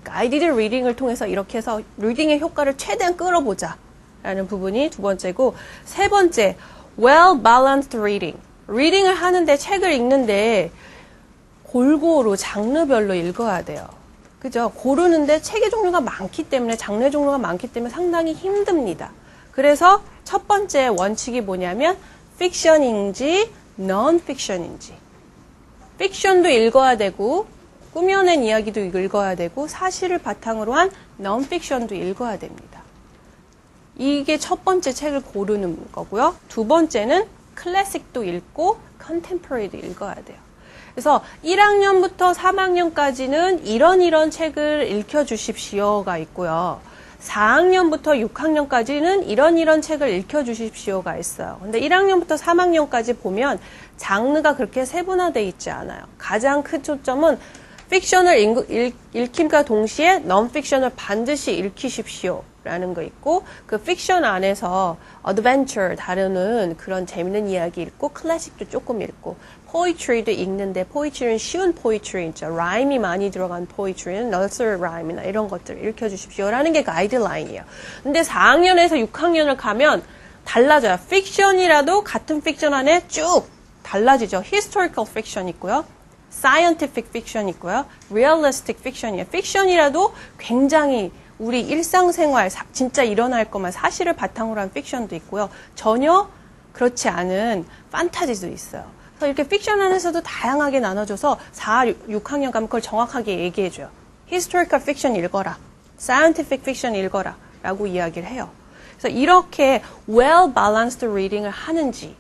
guided reading을 통해서 이렇게 해서 리딩의 효과를 최대한 끌어보자 라는 부분이 두 번째고, 세 번째, well balanced reading. 리딩을 하는데, 책을 읽는데 골고루 장르별로 읽어야 돼요. 그죠? 고르는데 책의 종류가 많기 때문에, 장르 종류가 많기 때문에 상당히 힘듭니다. 그래서 첫 번째 원칙이 뭐냐면 픽션인지 non-fiction인지. 픽션도 읽어야 되고 꾸며낸 이야기도 읽어야 되고 사실을 바탕으로 한 non-fiction도 읽어야 됩니다. 이게 첫 번째 책을 고르는 거고요. 두 번째는 클래식도 읽고 컨템포러리도 읽어야 돼요. 그래서 1학년부터 3학년까지는 이런 책을 읽혀주십시오가 있고요. 4학년부터 6학년까지는 이런 책을 읽혀주십시오가 있어요. 근데 1학년부터 3학년까지 보면 장르가 그렇게 세분화되어 있지 않아요. 가장 큰 초점은 픽션을 읽힘과 동시에 non-fiction을 반드시 읽히십시오 라는 거 있고, 그 픽션 안에서 adventure 다루는 그런 재밌는 이야기 읽고, 클래식도 조금 읽고, poetry도 읽는데 poetry는 쉬운 poetry 있죠. rhyme이 많이 들어간 poetry는 nursery rhyme이나 이런 것들을 읽혀주십시오 라는 게 가이드라인이에요. 근데 4학년에서 6학년을 가면 달라져요. 픽션이라도 같은 픽션 안에 쭉 달라지죠. historical fiction 있고요. scientific fiction 있고요. realistic fiction이에요. fiction이라도 굉장히 우리 일상생활, 진짜 일어날 것만 사실을 바탕으로 한 픽션도 있고요. 전혀 그렇지 않은 판타지도 있어요. 그래서 이렇게 픽션 안에서도 다양하게 나눠줘서 4, 6학년 가면 그걸 정확하게 얘기해줘요. historical fiction 읽어라. scientific fiction 읽어라. 라고 이야기를 해요. 그래서 이렇게 well balanced reading을 하는지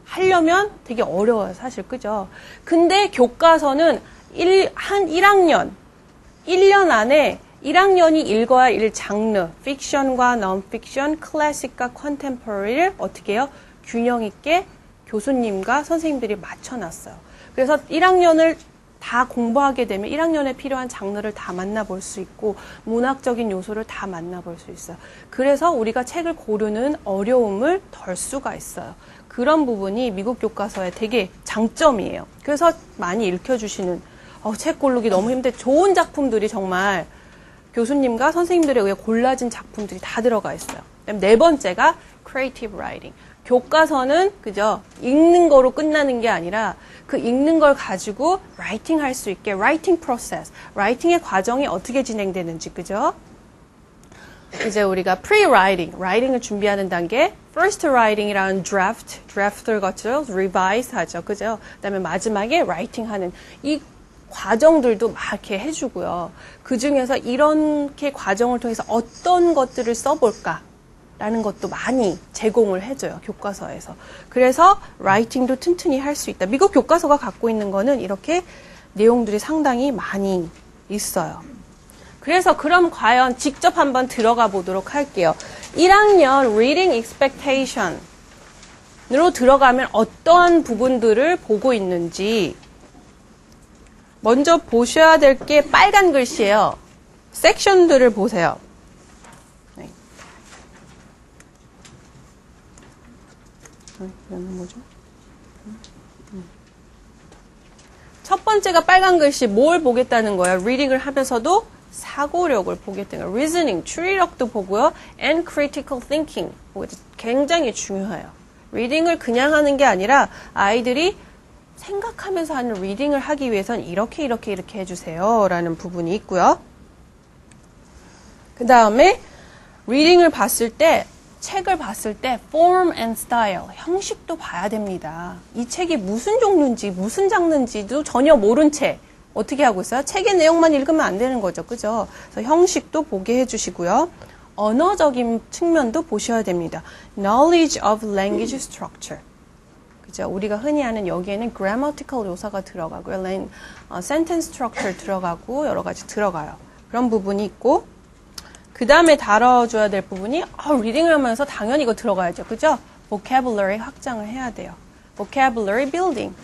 하려면 되게 어려워요. 사실, 그죠? 근데 교과서는 한 1학년, 1년 안에 1학년이 읽어야 할 장르, 픽션과 non-fiction, 클래식과 컨템포러리를 어떻게 해요? 균형 있게 교수님과 선생님들이 맞춰놨어요. 그래서 1학년을 다 공부하게 되면 1학년에 필요한 장르를 다 만나볼 수 있고 문학적인 요소를 다 만나볼 수 있어요. 그래서 우리가 책을 고르는 어려움을 덜 수가 있어요. 그런 부분이 미국 교과서의 되게 장점이에요. 그래서 많이 읽혀주시는, 책 고르기 너무 힘든데 좋은 작품들이 정말 교수님과 선생님들에 의해 골라진 작품들이 다 들어가 있어요. 그다음에 네 번째가 creative writing. 교과서는 그죠? 읽는 거로 끝나는 게 아니라 그 읽는 걸 가지고 라이팅 할 수 있게 writing process, 라이팅의 과정이 어떻게 진행되는지, 그죠? 이제 우리가 pre-writing, writing을 준비하는 단계, first writing이라는 draft를 거쳐서 revise 하죠, 그죠? 그다음에 마지막에 writing 하는 이 과정들도 막 이렇게 해주고요. 그 중에서 이렇게 과정을 통해서 어떤 것들을 써볼까? 라는 것도 많이 제공을 해줘요. 교과서에서. 그래서 라이팅도 튼튼히 할 수 있다. 미국 교과서가 갖고 있는 거는 이렇게 내용들이 상당히 많이 있어요. 그래서 그럼 과연 직접 한번 들어가 보도록 할게요. 1학년 Reading Expectation으로 들어가면 어떤 부분들을 보고 있는지 먼저 보셔야 될 게 빨간 글씨예요. 섹션들을 보세요. 이거는 뭐죠? 첫 번째가 빨간 글씨 뭘 보겠다는 거예요? 리딩을 하면서도 사고력을 보겠다는 거예요. 리즈닝, 추리력도 보고요. and critical thinking. 굉장히 중요해요. 리딩을 그냥 하는 게 아니라 아이들이 생각하면서 하는 리딩을 하기 위해선 이렇게 해주세요. 라는 부분이 있고요. 그 다음에 리딩을 봤을 때 책을 봤을 때 form and style, 형식도 봐야 됩니다. 이 책이 무슨 종류인지 무슨 장르인지도 전혀 모른 채 어떻게 하고 있어요? 책의 내용만 읽으면 안 되는 거죠. 그죠? 그래서 형식도 보게 해주시고요. 언어적인 측면도 보셔야 됩니다. knowledge of language structure. 그죠? 우리가 흔히 하는 여기에는 grammatical 요소가 들어가고요. sentence structure 들어가고 여러 가지 들어가요. 그런 부분이 있고 그 다음에 다뤄줘야 될 부분이 리딩을 하면서 당연히 이거 들어가야죠. 그죠? vocabulary 확장을 해야 돼요. vocabulary building.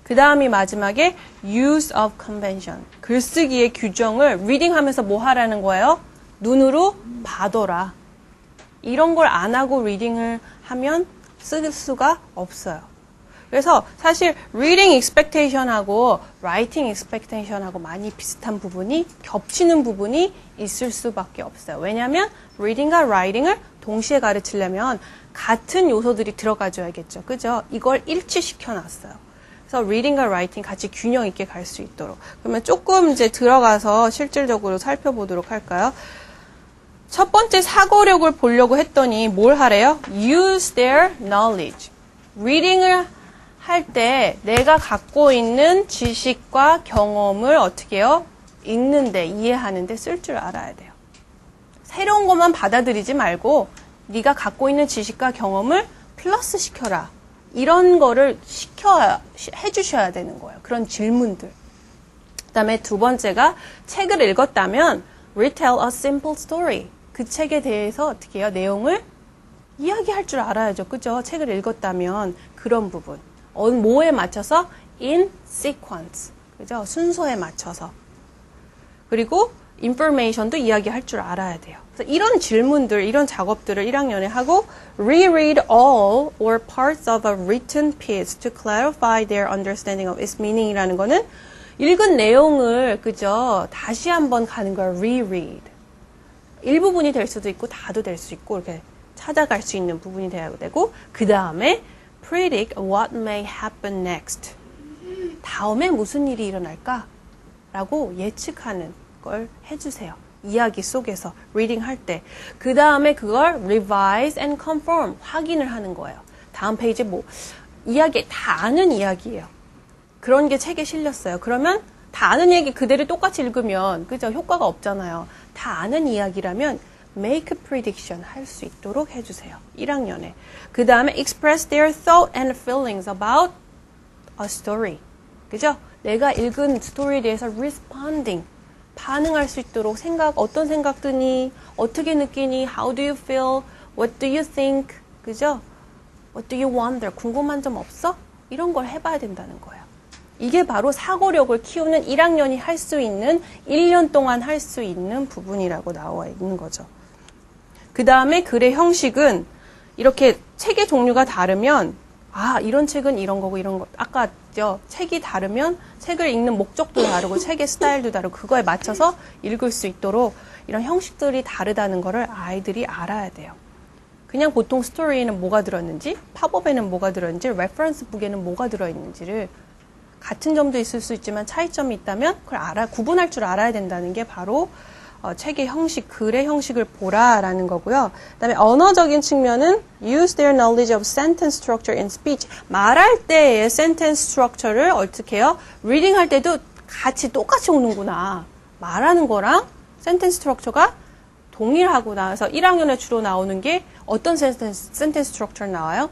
그 다음이 마지막에 use of convention. 글쓰기의 규정을 리딩 하면서 뭐 하라는 거예요? 눈으로 봐둬라. 이런 걸 안 하고 리딩을 하면 쓸 수가 없어요. 그래서 사실 reading expectation하고 writing expectation하고 많이 비슷한 부분이 겹치는 부분이 있을 수밖에 없어요. 왜냐하면 reading과 writing을 동시에 가르치려면 같은 요소들이 들어가줘야겠죠. 그죠? 이걸 일치시켜 놨어요. 그래서 reading과 writing 같이 균형 있게 갈 수 있도록. 그러면 조금 이제 들어가서 실질적으로 살펴보도록 할까요? 첫 번째 사고력을 보려고 했더니 뭘 하래요? Use their knowledge. reading을 할 때 내가 갖고 있는 지식과 경험을 어떻게 해요? 읽는데, 이해하는데 쓸 줄 알아야 돼요. 새로운 것만 받아들이지 말고 네가 갖고 있는 지식과 경험을 플러스 시켜라. 이런 거를 해주셔야 되는 거예요. 그런 질문들. 그 다음에 두 번째가 책을 읽었다면 retell a simple story. 그 책에 대해서 어떻게 해요? 내용을 이야기할 줄 알아야죠. 그죠? 책을 읽었다면 그런 부분. 뭐에 맞춰서? in sequence. 그죠? 순서에 맞춰서. 그리고 information도 이야기할 줄 알아야 돼요. 그래서 이런 질문들, 이런 작업들을 1학년에 하고 reread all or parts of a written piece to clarify their understanding of its meaning이라는 거는 읽은 내용을 그죠? 다시 한번 가는 걸 reread. 일부분이 될 수도 있고 다도 될 수 있고 이렇게 찾아갈 수 있는 부분이 돼야 되고 그 다음에 predict what may happen next. 다음에 무슨 일이 일어날까? 라고 예측하는 걸 해주세요. 이야기 속에서 reading 할 때. 그 다음에 그걸 revise and confirm. 확인을 하는 거예요. 다음 페이지 이야기 다 아는 이야기예요. 그런 게 책에 실렸어요. 그러면 다 아는 얘기 그대로 똑같이 읽으면 그죠? 효과가 없잖아요. 다 아는 이야기라면 make a prediction 할 수 있도록 해주세요. 1학년에. 그 다음에 express their thought and feelings about a story. 그죠? 내가 읽은 스토리에 대해서 responding. 반응할 수 있도록 어떤 생각 드니? 어떻게 느끼니? How do you feel? What do you think? 그죠? What do you wonder? 궁금한 점 없어? 이런 걸 해봐야 된다는 거예요. 이게 바로 사고력을 키우는 1학년이 할 수 있는 1년 동안 할 수 있는 부분이라고 나와 있는 거죠. 그 다음에 글의 형식은 이렇게 책의 종류가 다르면 이런 책은 이런 거고 이런 거 아까 책이 다르면 책을 읽는 목적도 다르고 책의 스타일도 다르고 그거에 맞춰서 읽을 수 있도록 이런 형식들이 다르다는 거를 아이들이 알아야 돼요. 그냥 보통 스토리에는 뭐가 들어있는지 팝업에는 뭐가 들어있는지 레퍼런스 북에는 뭐가 들어있는지를 같은 점도 있을 수 있지만 차이점이 있다면 그걸 구분할 줄 알아야 된다는 게 바로 책의 형식, 글의 형식을 보라라는 거고요. 그다음에 언어적인 측면은 use their knowledge of sentence structure in speech. 말할 때의 sentence structure를 어떻게 해요? reading 할 때도 같이 똑같이 오는구나. 말하는 거랑 sentence structure가 동일하고 나와서 1학년에 주로 나오는 게 어떤 센텐스 스트럭처 나와요?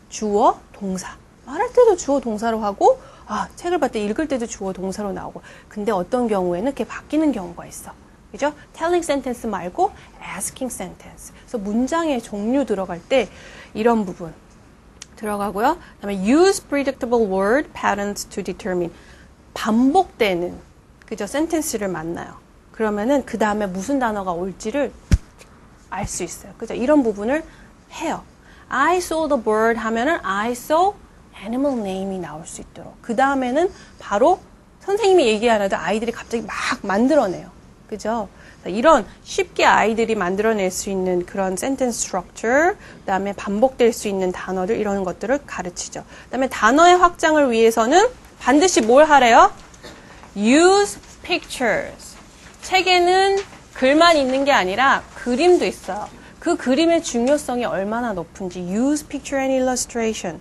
주어, 동사. 말할 때도 주어, 동사로 하고 책을 봤을 때 읽을 때도 주어, 동사로 나오고. 근데 어떤 경우에는 이렇게 바뀌는 경우가 있어. 그죠? telling sentence 말고 asking sentence. 그래서 문장의 종류 들어갈 때 이런 부분 들어가고요. 그다음에 use predictable word patterns to determine. 반복되는 그죠? sentence를 만나요. 그러면은 그 다음에 무슨 단어가 올지를 알 수 있어요. 그죠? 이런 부분을 해요. I saw the bird 하면은 I saw animal name이 나올 수 있도록. 그 다음에는 바로 선생님이 얘기 안 해도 아이들이 갑자기 막 만들어내요. 그죠? 이런 쉽게 아이들이 만들어낼 수 있는 그런 sentence structure, 그 다음에 반복될 수 있는 단어들, 이런 것들을 가르치죠. 그 다음에 단어의 확장을 위해서는 반드시 뭘 하래요? Use pictures. 책에는 글만 있는 게 아니라 그림도 있어요. 그 그림의 중요성이 얼마나 높은지. Use picture and illustration.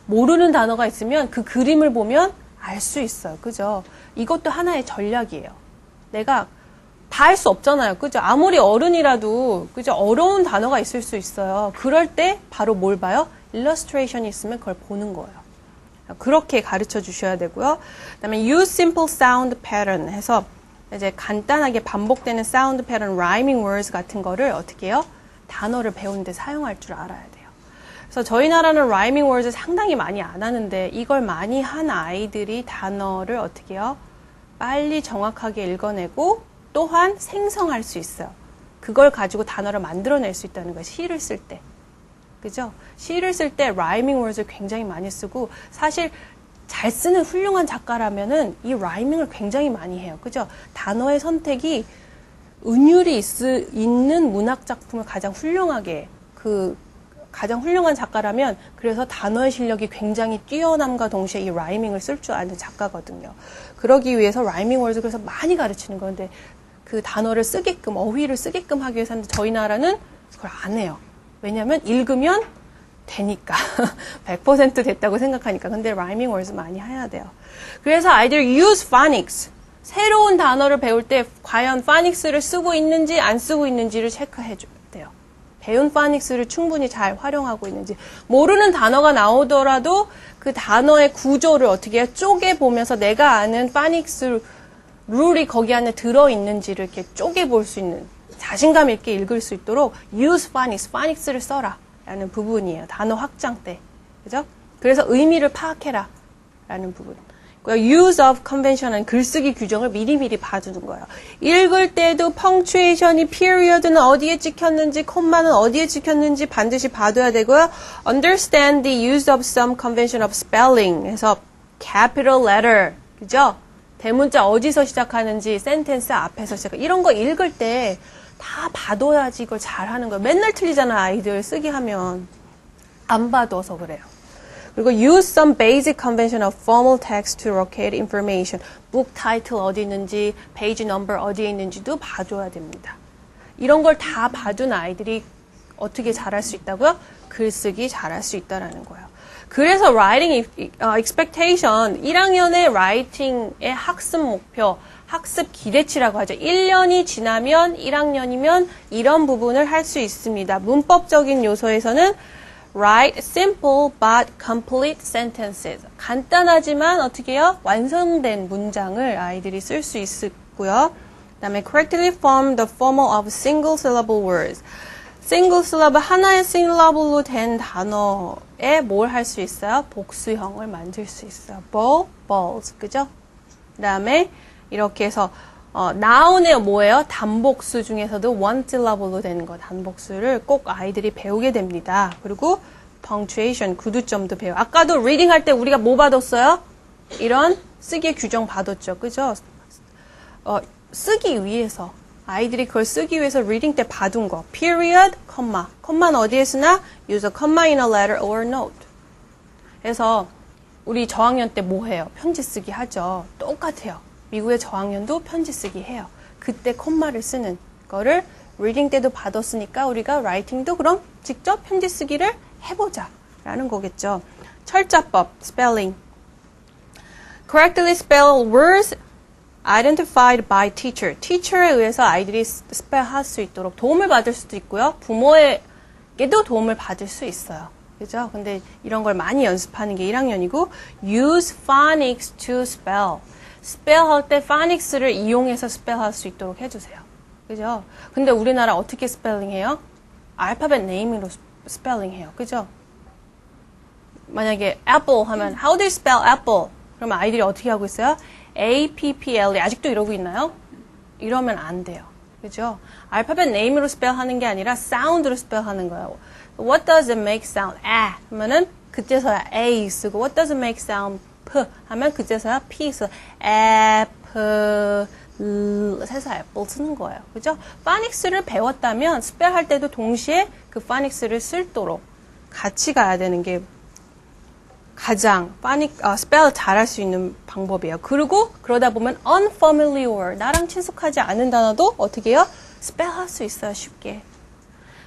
모르는 단어가 있으면 그 그림을 보면 알 수 있어요. 그죠? 이것도 하나의 전략이에요. 내가 다 할 수 없잖아요. 그죠? 아무리 어른이라도, 그죠? 어려운 단어가 있을 수 있어요. 그럴 때 바로 뭘 봐요? 일러스트레이션이 있으면 그걸 보는 거예요. 그렇게 가르쳐 주셔야 되고요. 그 다음에 use simple sound pattern 해서 이제 간단하게 반복되는 sound pattern, rhyming words 같은 거를 어떻게 해요? 단어를 배우는데 사용할 줄 알아야 돼요. 그래서 저희 나라는 rhyming words 상당히 많이 안 하는데 이걸 많이 한 아이들이 단어를 어떻게 해요? 빨리 정확하게 읽어내고 또한 생성할 수 있어요. 그걸 가지고 단어를 만들어낼 수 있다는 거예요. 시를 쓸 때. 그죠? 시를 쓸 때 rhyming words를 굉장히 많이 쓰고 사실 잘 쓰는 훌륭한 작가라면은 이 rhyming을 굉장히 많이 해요. 그죠? 단어의 선택이 은율이 있는 문학 작품을 가장 훌륭하게 가장 훌륭한 작가라면 그래서 단어의 실력이 굉장히 뛰어남과 동시에 이 rhyming을 쓸 줄 아는 작가거든요. 그러기 위해서 rhyming words 그래서 많이 가르치는 건데 그 단어를 쓰게끔 어휘를 쓰게끔 하기 위해서 하는데 저희 나라는 그걸 안 해요. 왜냐하면 읽으면 되니까 100% 됐다고 생각하니까. 근데 rhyming words 많이 해야 돼요. 그래서 아이들 use phonics. 새로운 단어를 배울 때 과연 phonics를 쓰고 있는지 안 쓰고 있는지를 체크해 줘야 돼요. 배운 phonics를 충분히 잘 활용하고 있는지. 모르는 단어가 나오더라도 그 단어의 구조를 어떻게 해요? 쪼개보면서 내가 아는 phonics 룰이 거기 안에 들어있는지를 이렇게 쪼개볼 수 있는 자신감 있게 읽을 수 있도록 use phonics, phonics를 써라 라는 부분이에요. 단어 확장 때. 그죠? 그래서 의미를 파악해라 라는 부분. use of convention은 글쓰기 규정을 미리미리 봐주는 거예요. 읽을 때도 punctuation이 period는 어디에 찍혔는지, 콤마는 어디에 찍혔는지 반드시 봐둬야 되고요. understand the use of some convention of spelling 해서 capital letter. 그죠? 대문자 어디서 시작하는지, 센텐스 앞에서 시작. 이런 거 읽을 때 다 봐둬야지 이걸 잘하는 거예요. 맨날 틀리잖아, 아이들 쓰기 하면. 안 봐둬서 그래요. 그리고 use some basic convention of formal text to locate information. book title 어디 있는지, page number 어디에 있는지도 봐줘야 됩니다. 이런 걸 다 봐둔 아이들이 어떻게 잘할 수 있다고요? 글쓰기 잘할 수 있다라는 거예요. 그래서 writing expectation, 1학년의 writing의 학습 목표, 학습 기대치라고 하죠. 1년이 지나면 1학년이면 이런 부분을 할 수 있습니다. 문법적인 요소에서는 write simple but complete sentences. 간단하지만 어떻게 해요? 완성된 문장을 아이들이 쓸 수 있고요. 그 다음에 correctly form the formal of single syllable words. single syllable, 하나의 syllable로 된 단어에 뭘 할 수 있어요? 복수형을 만들 수 있어요. ball, balls. 그죠? 그 다음에 이렇게 해서 noun의 뭐예요? 단복수 중에서도 one syllable로 되는 거, 단복수를 꼭 아이들이 배우게 됩니다. 그리고 punctuation, 구두점도 배워요. 아까도 reading 할 때 우리가 뭐 받았어요? 이런 쓰기 규정 받았죠. 그죠? 쓰기 위해서, 아이들이 그걸 쓰기 위해서 reading 때 받은 거. period, comma. 컴마는 어디에 쓰나? use a comma in a letter or note. 그래서 우리 저학년 때 뭐 해요? 편지 쓰기 하죠. 똑같아요. 미국의 저학년도 편지 쓰기 해요. 그때 콤마를 쓰는 거를 reading 때도 받았으니까 우리가 writing도 그럼 직접 편지 쓰기를 해보자 라는 거겠죠. 철자법, spelling. correctly spell words identified by teacher. teacher에 의해서 아이들이 스펠할 수 있도록 도움을 받을 수도 있고요. 부모에게도 도움을 받을 수 있어요. 그죠? 근데 이런 걸 많이 연습하는 게 1학년이고 use phonics to spell. spell 할 때 phonic스를 이용해서 spell할 수 있도록 해주세요. 그죠? 근데 우리나라 어떻게 스펠링해요? 알파벳 네임으로 스펠링해요. 그죠? 만약에 apple 하면 how do you spell apple? 그러면 아이들이 어떻게 하고 있어요? A-P-P-L-E. 아직도 이러고 있나요? 이러면 안 돼요. 그죠? 알파벳 네임으로 스펠하는 게 아니라 사운드로 스펠하는 거예요. What does it make sound? 아 하면은 그때서야 A 쓰고 What does it make sound? P 하면 그때서야 P 쓰고 apple 해서 apple 쓰는 거예요. 그죠? 파닉스를 배웠다면 스펠할 때도 동시에 그 파닉스를 쓸도록 같이 가야 되는 게 가장 스펠 잘할 수 있는 방법이에요. 그리고 그러다 보면 unfamiliar, 나랑 친숙하지 않은 단어도 어떻게 해요? 스펠할 수 있어요. 쉽게.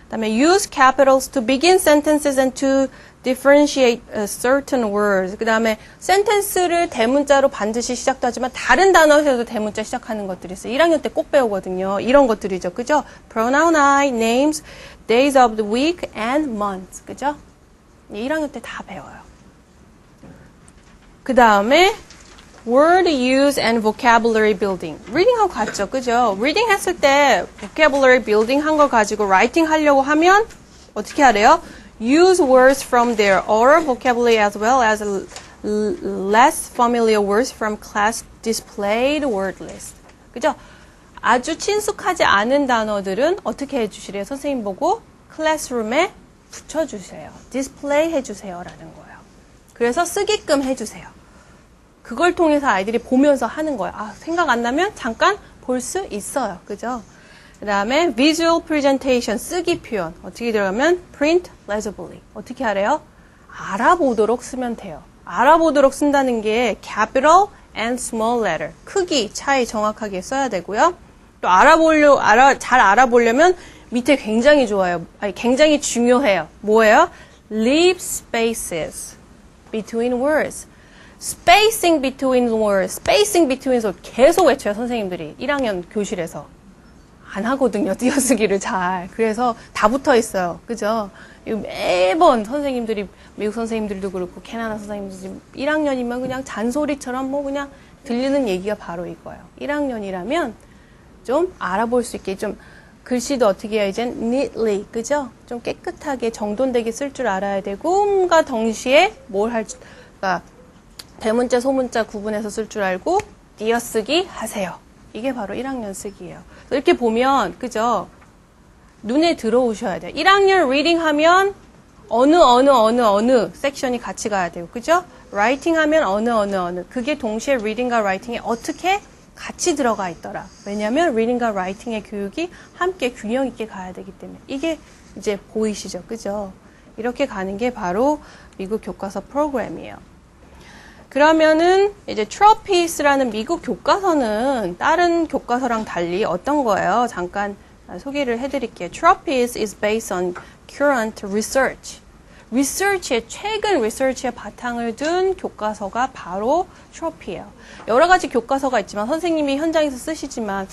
그다음에 use capitals to begin sentences and to differentiate certain words. 그다음에 sentence를 대문자로 반드시 시작도 하지만 다른 단어에서도 대문자 시작하는 것들이 있어요. 1학년 때 꼭 배우거든요. 이런 것들이죠. 그죠? pronoun I, names, days of the week and months. 그죠? 1학년 때 다 배워요. 그 다음에 word use and vocabulary building. reading하고 같죠. 그죠? reading 했을 때 vocabulary building 한 걸 가지고 writing 하려고 하면 어떻게 하래요? use words from their oral vocabulary as well as less familiar words from class displayed word list. 그죠? 아주 친숙하지 않은 단어들은 어떻게 해주시래요? 선생님 보고 클래스룸에 붙여주세요. 디스플레이 해주세요. 라는 거예요. 그래서 쓰게끔 해주세요. 그걸 통해서 아이들이 보면서 하는 거예요. 아, 생각 안 나면 잠깐 볼 수 있어요. 그죠? 그 다음에 visual presentation, 쓰기 표현. 어떻게 들어가면 print legibly. 어떻게 하래요? 알아보도록 쓰면 돼요. 알아보도록 쓴다는 게 capital and small letter. 크기, 차이 정확하게 써야 되고요. 또 잘 알아보려면 밑에 굉장히 좋아요. 아니, 굉장히 중요해요. 뭐예요? leave spaces between words. spacing between words, spacing between words 계속 외쳐요, 선생님들이. 1학년 교실에서. 안 하거든요, 띄어쓰기를 잘. 그래서 다 붙어 있어요. 그죠? 매번 선생님들이, 미국 선생님들도 그렇고, 캐나다 선생님들도 1학년이면 그냥 잔소리처럼 뭐 그냥 들리는 얘기가 바로 이거예요. 1학년이라면 좀 알아볼 수 있게 좀 글씨도 어떻게 해요? 이젠 neatly, 그죠? 좀 깨끗하게 정돈되게 쓸 줄 알아야 되고, 음과 동시에 뭘 할 줄, 그러니까 대문자, 소문자 구분해서 쓸 줄 알고 띄어쓰기 하세요. 이게 바로 1학년 쓰기예요. 이렇게 보면 그죠? 눈에 들어오셔야 돼요. 1학년 리딩 하면 어느 섹션이 같이 가야 돼요. 그죠? 라이팅 하면 어느 그게 동시에 리딩과 라이팅에 어떻게 같이 들어가 있더라. 왜냐하면 리딩과 라이팅의 교육이 함께 균형 있게 가야 되기 때문에 이게 이제 보이시죠? 그죠? 이렇게 가는 게 바로 미국 교과서 프로그램이에요. 그러면은 이제 트로피스라는 미국 교과서는 다른 교과서랑 달리 어떤 거예요? 잠깐 소개를 해드릴게요. Tropies is based on current research. 최근 리서치에 바탕을 둔 교과서가 바로 트로피예요. 여러 가지 교과서가 있지만 선생님이 현장에서 쓰시지만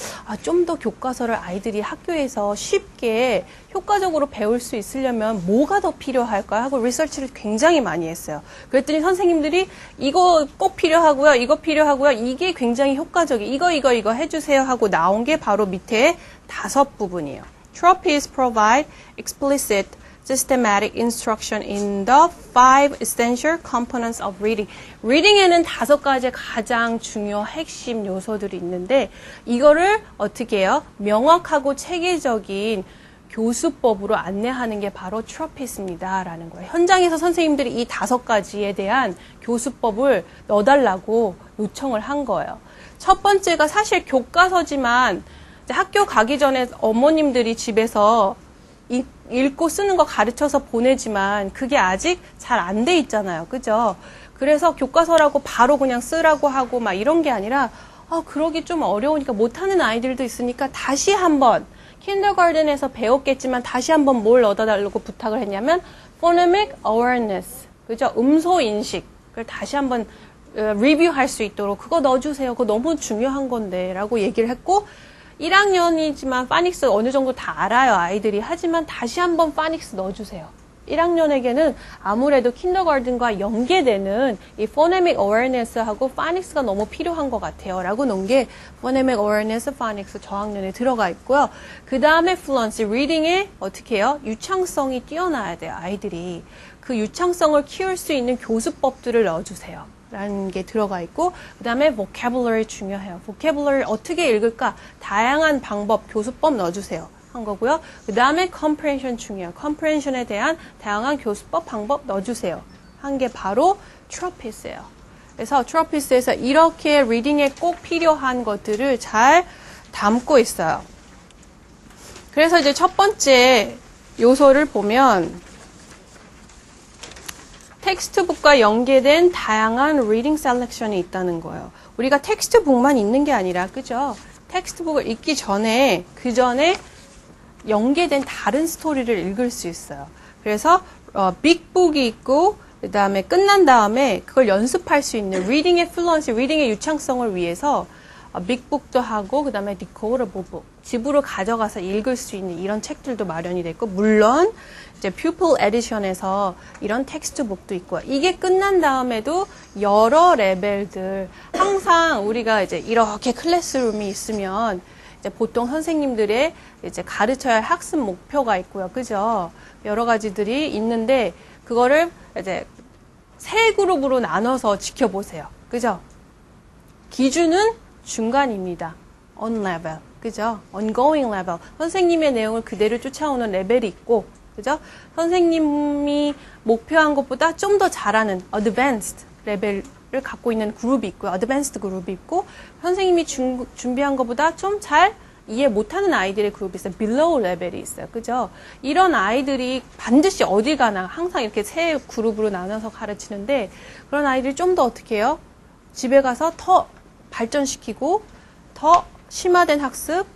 좀 더 교과서를 아이들이 학교에서 쉽게 효과적으로 배울 수 있으려면 뭐가 더 필요할까요? 하고 리서치를 굉장히 많이 했어요. 그랬더니 선생님들이 이거 꼭 필요하고요. 이거 필요하고요. 이게 굉장히 효과적이에요. 이거 해주세요 하고 나온 게 바로 밑에 5부분이에요. Tropies provide explicit systematic instruction in the 5 essential components of reading. reading에는 5가지 가장 중요 핵심 요소들이 있는데 이거를 어떻게 해요? 명확하고 체계적인 교수법으로 안내하는 게 바로 트로피스입니다. 라는 거예요. 현장에서 선생님들이 이 5가지에 대한 교수법을 넣어달라고 요청을 한 거예요. 첫 번째가 사실 교과서지만 학교 가기 전에 어머님들이 집에서 읽고 쓰는 거 가르쳐서 보내지만 그게 아직 잘 안 돼 있잖아요. 그죠? 그래서 교과서라고 바로 그냥 쓰라고 하고 막 이런 게 아니라 그러기 좀 어려우니까 못하는 아이들도 있으니까 다시 한번 킨더가든에서 배웠겠지만 다시 한번 뭘 넣어달라고 부탁을 했냐면 phonemic awareness. 그죠? 음소 인식을 다시 한번 리뷰할 수 있도록 그거 넣어주세요. 그거 너무 중요한 건데 라고 얘기를 했고 1학년이지만 파닉스 어느 정도 다 알아요. 아이들이. 하지만 다시 한번 파닉스 넣어주세요. 1학년에게는 아무래도 킨더가든과 연계되는 이 phonemic awareness하고 파닉스가 너무 필요한 것 같아요. 라고 놓은 게 phonemic awareness, 파닉스 저학년에 들어가 있고요. 그 다음에 fluency, reading에 어떻게 해요? 유창성이 뛰어나야 돼요. 아이들이. 그 유창성을 키울 수 있는 교수법들을 넣어주세요. 라는 게 들어가 있고 그 다음에 vocabulary 중요해요. vocabulary 어떻게 읽을까? 다양한 방법, 교수법 넣어주세요. 한 거고요. 그 다음에 comprehension 중요해요. comprehension에 대한 다양한 교수법, 방법 넣어주세요. 한 게 바로 tropis예요. 그래서 tropis에서 이렇게 리딩에 꼭 필요한 것들을 잘 담고 있어요. 그래서 이제 첫 번째 요소를 보면 텍스트북과 연계된 다양한 리딩 셀렉션이 있다는 거예요. 우리가 텍스트북만 읽는 게 아니라, 그죠? 텍스트북을 읽기 전에, 그 전에 연계된 다른 스토리를 읽을 수 있어요. 그래서, 빅북이 있고, 그 다음에 끝난 다음에 그걸 연습할 수 있는 리딩의 플루언시, 리딩의 유창성을 위해서 빅북도 하고, 그 다음에 디코더블 북, 집으로 가져가서 읽을 수 있는 이런 책들도 마련이 됐고, 물론, 이제 퓨플 에디션에서 이런 텍스트북도 있고요. 이게 끝난 다음에도 여러 레벨들, 항상 우리가 이제 이렇게 클래스룸이 있으면 이제 보통 선생님들의 이제 가르쳐야 할 학습 목표가 있고요. 그죠? 여러 가지들이 있는데, 그거를 이제 세 그룹으로 나눠서 지켜보세요. 그죠? 기준은 중간입니다. on level. 그죠? ongoing level. 선생님의 내용을 그대로 쫓아오는 레벨이 있고, 그죠? 선생님이 목표한 것보다 좀 더 잘하는 advanced 레벨을 갖고 있는 그룹이 있고요. advanced 그룹이 있고, 선생님이 준비한 것보다 좀 잘 이해 못하는 아이들의 그룹이 있어요. below 레벨이 있어요. 그죠? 이런 아이들이 반드시 어디 가나 항상 이렇게 세 그룹으로 나눠서 가르치는데, 그런 아이들이 좀 더 어떻게 해요? 집에 가서 더 발전시키고, 더 심화된 학습,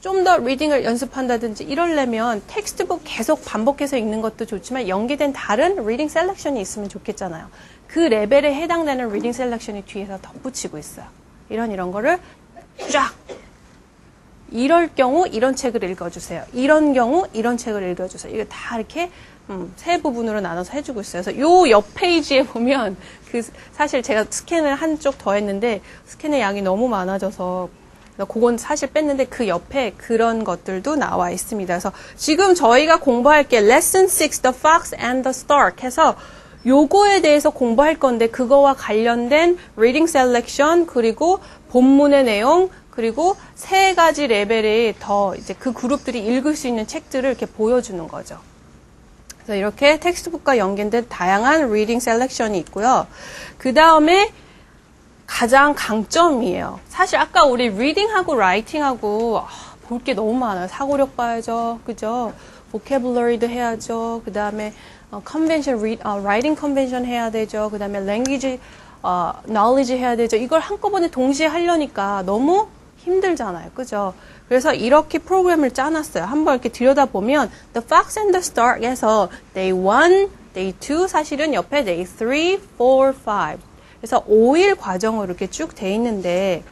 좀 더 리딩을 연습한다든지 이러려면 텍스트북 계속 반복해서 읽는 것도 좋지만 연계된 다른 리딩 셀렉션이 있으면 좋겠잖아요. 그 레벨에 해당되는 리딩 셀렉션이 뒤에서 덧붙이고 있어요. 이런 거를 쫙. 이럴 경우 이런 책을 읽어주세요. 이런 경우 이런 책을 읽어주세요. 이거 다 이렇게 세 부분으로 나눠서 해주고 있어요. 그래서 요 옆 페이지에 보면 사실 제가 스캔을 한쪽 더 했는데 스캔의 양이 너무 많아져서 그건 사실 뺐는데 그 옆에 그런 것들도 나와 있습니다. 그래서 지금 저희가 공부할 게 Lesson 6, The Fox and the Stork 해서 요거에 대해서 공부할 건데 그거와 관련된 Reading Selection 그리고 본문의 내용 그리고 세 가지 레벨의 더 이제 그 그룹들이 읽을 수 있는 책들을 이렇게 보여주는 거죠. 그래서 이렇게 텍스트북과 연계된 다양한 Reading Selection이 있고요. 그 다음에 가장 강점이에요. 사실 아까 우리 리딩하고 라이팅하고 볼 게 너무 많아요. 사고력 봐야죠. 그죠? vocabulary도 해야죠. 그 다음에 convention, writing convention 해야 되죠. 그 다음에 language, knowledge 해야 되죠. 이걸 한꺼번에 동시에 하려니까 너무 힘들잖아요. 그죠? 그래서 이렇게 프로그램을 짜놨어요. 한번 이렇게 들여다보면 The Fox and the Stork에서 Day 1, Day 2 사실은 옆에 Day 3, 4, 5 그래서 5일 과정으로 이렇게 쭉 돼 있는데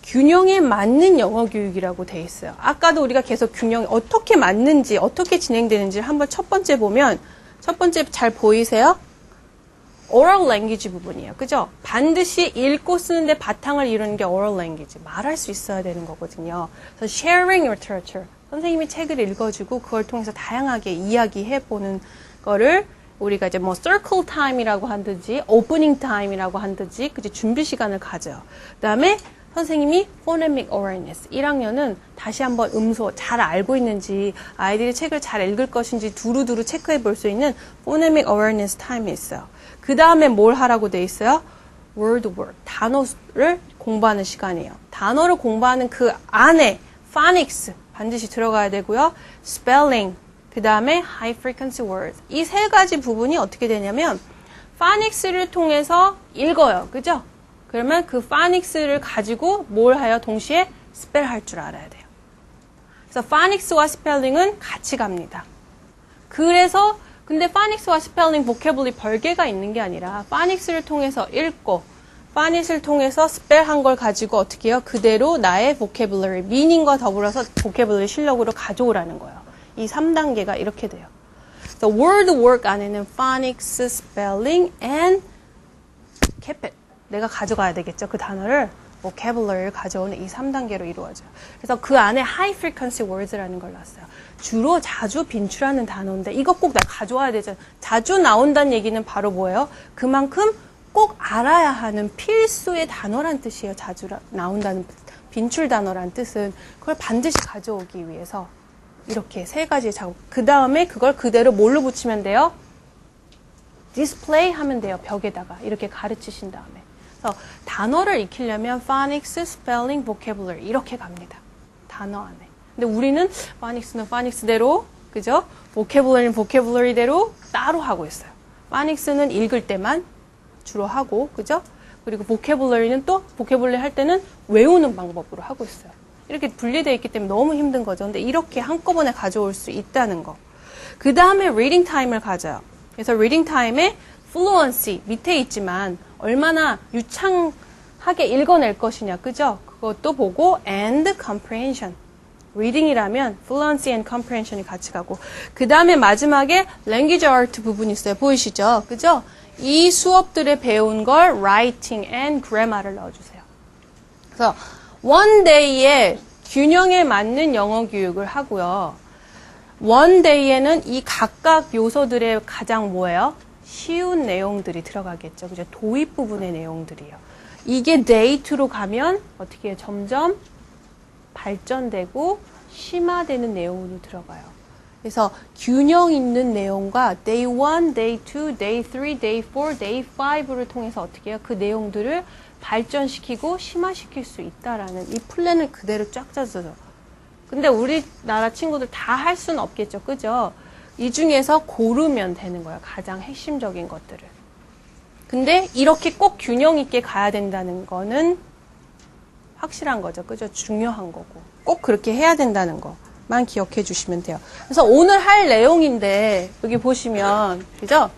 균형에 맞는 영어 교육이라고 돼 있어요. 아까도 우리가 계속 균형이 어떻게 맞는지 어떻게 진행되는지 한번 첫 번째 보면 첫 번째 잘 보이세요? oral language 부분이에요. 그죠? 반드시 읽고 쓰는데 바탕을 이루는 게 oral language. 말할 수 있어야 되는 거거든요. 그래서 sharing literature. 선생님이 책을 읽어주고 그걸 통해서 다양하게 이야기해보는 거를 우리가 이제 뭐 circle time이라고 하든지 opening time이라고 하든지 그치 준비 시간을 가져요. 그다음에 선생님이 phonemic awareness 1학년은 다시 한번 음소 잘 알고 있는지 아이들이 책을 잘 읽을 것인지 두루두루 체크해 볼 수 있는 phonemic awareness time이 있어요. 그 다음에 뭘 하라고 돼 있어요? word 단어를 공부하는 시간이에요. 단어를 공부하는 그 안에 phonics 반드시 들어가야 되고요. spelling 그 다음에 high frequency words. 이 세 가지 부분이 어떻게 되냐면 phonics를 통해서 읽어요. 그죠? 그러면 그 phonics를 가지고 뭘 해요? 동시에 spell 할 줄 알아야 돼요. 그래서 phonics와 spelling은 같이 갑니다. 그래서 근데 phonics와 spelling, vocabulary 별개가 있는 게 아니라 phonics를 통해서 읽고 파닛을 통해서 스펠한 걸 가지고 어떻게 해요? 그대로 나의 vocabulary, meaning과 더불어서 vocabulary 실력으로 가져오라는 거예요. 이 3단계가 이렇게 돼요. 그래서 word work 안에는 phonics, spelling, and keep it. 내가 가져가야 되겠죠. 그 단어를 vocabulary를 가져오는 이 3단계로 이루어져요. 그래서 그 안에 high frequency words라는 걸 놨어요. 주로 자주 빈출하는 단어인데 이거 꼭 내가 가져와야 되잖아요. 자주 나온다는 얘기는 바로 뭐예요? 그만큼 꼭 알아야 하는 필수의 단어란 뜻이에요. 자주 나온다는 빈출 단어란 뜻은 그걸 반드시 가져오기 위해서 이렇게 세 가지 작업. 그 다음에 그걸 그대로 뭘로 붙이면 돼요? 디스플레이 하면 돼요. 벽에다가 이렇게 가르치신 다음에. 그래서 단어를 익히려면 phonics, spelling, vocabulary 이렇게 갑니다. 단어 안에. 근데 우리는 phonics는 phonics대로, 그죠? vocabulary는 vocabulary대로 따로 하고 있어요. phonics는 읽을 때만 주로 하고, 그죠? 그리고 vocabulary는 또 vocabulary 할 때는 외우는 방법으로 하고 있어요. 이렇게 분리되어 있기 때문에 너무 힘든 거죠. 근데 이렇게 한꺼번에 가져올 수 있다는 거. 그 다음에 reading time을 가져요. 그래서 reading time에 fluency 밑에 있지만 얼마나 유창하게 읽어낼 것이냐, 그죠? 그것도 보고 and comprehension. reading이라면 fluency and comprehension이 같이 가고 그 다음에 마지막에 language art 부분이 있어요. 보이시죠? 그죠? 이 수업들에 배운 걸 writing and grammar를 넣어주세요. 그래서 one day에 균형에 맞는 영어 교육을 하고요. one day에는 이 각각 요소들의 가장 뭐예요? 쉬운 내용들이 들어가겠죠. 그죠? 도입 부분의 내용들이에요. 이게 day 2로 가면 어떻게 해요? 점점 발전되고 심화되는 내용으로 들어가요. 그래서 균형 있는 내용과 day 1, day 2, day 3, day 4, day 5를 통해서 어떻게 해요? 그 내용들을 발전시키고 심화시킬 수 있다라는 이 플랜을 그대로 쫙 짜줘요. 근데 우리나라 친구들 다 할 수는 없겠죠. 그죠? 이 중에서 고르면 되는 거예요. 가장 핵심적인 것들을. 근데 이렇게 꼭 균형 있게 가야 된다는 거는 확실한 거죠. 그죠? 중요한 거고. 꼭 그렇게 해야 된다는 거만 기억해 주시면 돼요. 그래서 오늘 할 내용인데 여기 보시면 그죠?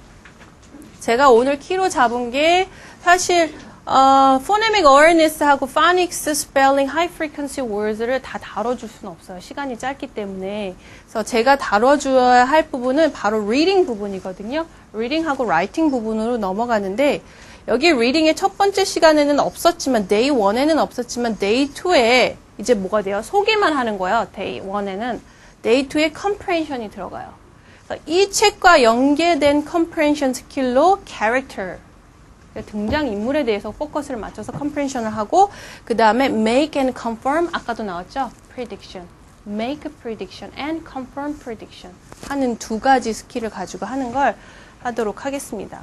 제가 오늘 키로 잡은 게 사실 phonemic awareness하고 phonics, spelling, high frequency words를 다 다뤄줄 수는 없어요. 시간이 짧기 때문에. 그래서 제가 다뤄줘야 할 부분은 바로 reading 부분이거든요. reading하고 writing 부분으로 넘어가는데 여기 reading의 첫 번째 시간에는 없었지만 day 1에는 없었지만 day 2에 이제 뭐가 돼요? 소개만 하는 거예요. day 1에는. day 2에 comprehension이 들어가요. 이 책과 연계된 comprehension 스킬로 character 등장인물에 대해서 포커스를 맞춰서 comprehension을 하고 그 다음에 make and confirm 아까도 나왔죠? prediction. make a prediction and confirm prediction 하는 두 가지 스킬을 가지고 하는 걸 하도록 하겠습니다.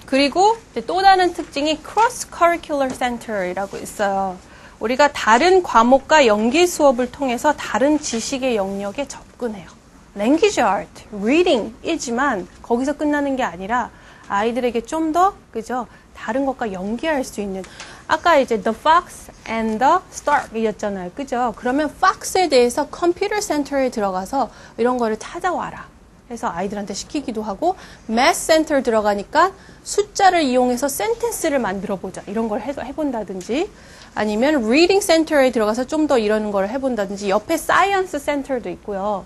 그리고 또 다른 특징이 cross curricular center이라고 있어요. 우리가 다른 과목과 연계 수업을 통해서 다른 지식의 영역에 접근해요. language art, reading이지만 거기서 끝나는 게 아니라 아이들에게 좀 더 그죠? 다른 것과 연계할 수 있는 아까 이제 the fox and the stork이었잖아요. 그죠? 그러면 fox에 대해서 컴퓨터 센터에 들어가서 이런 거를 찾아와라. 해서 아이들한테 시키기도 하고 math center 들어가니까 숫자를 이용해서 센텐스를 만들어 보자. 이런 걸 해본다든지 아니면 reading center에 들어가서 좀 더 이런 걸 해본다든지 옆에 science center도 있고요.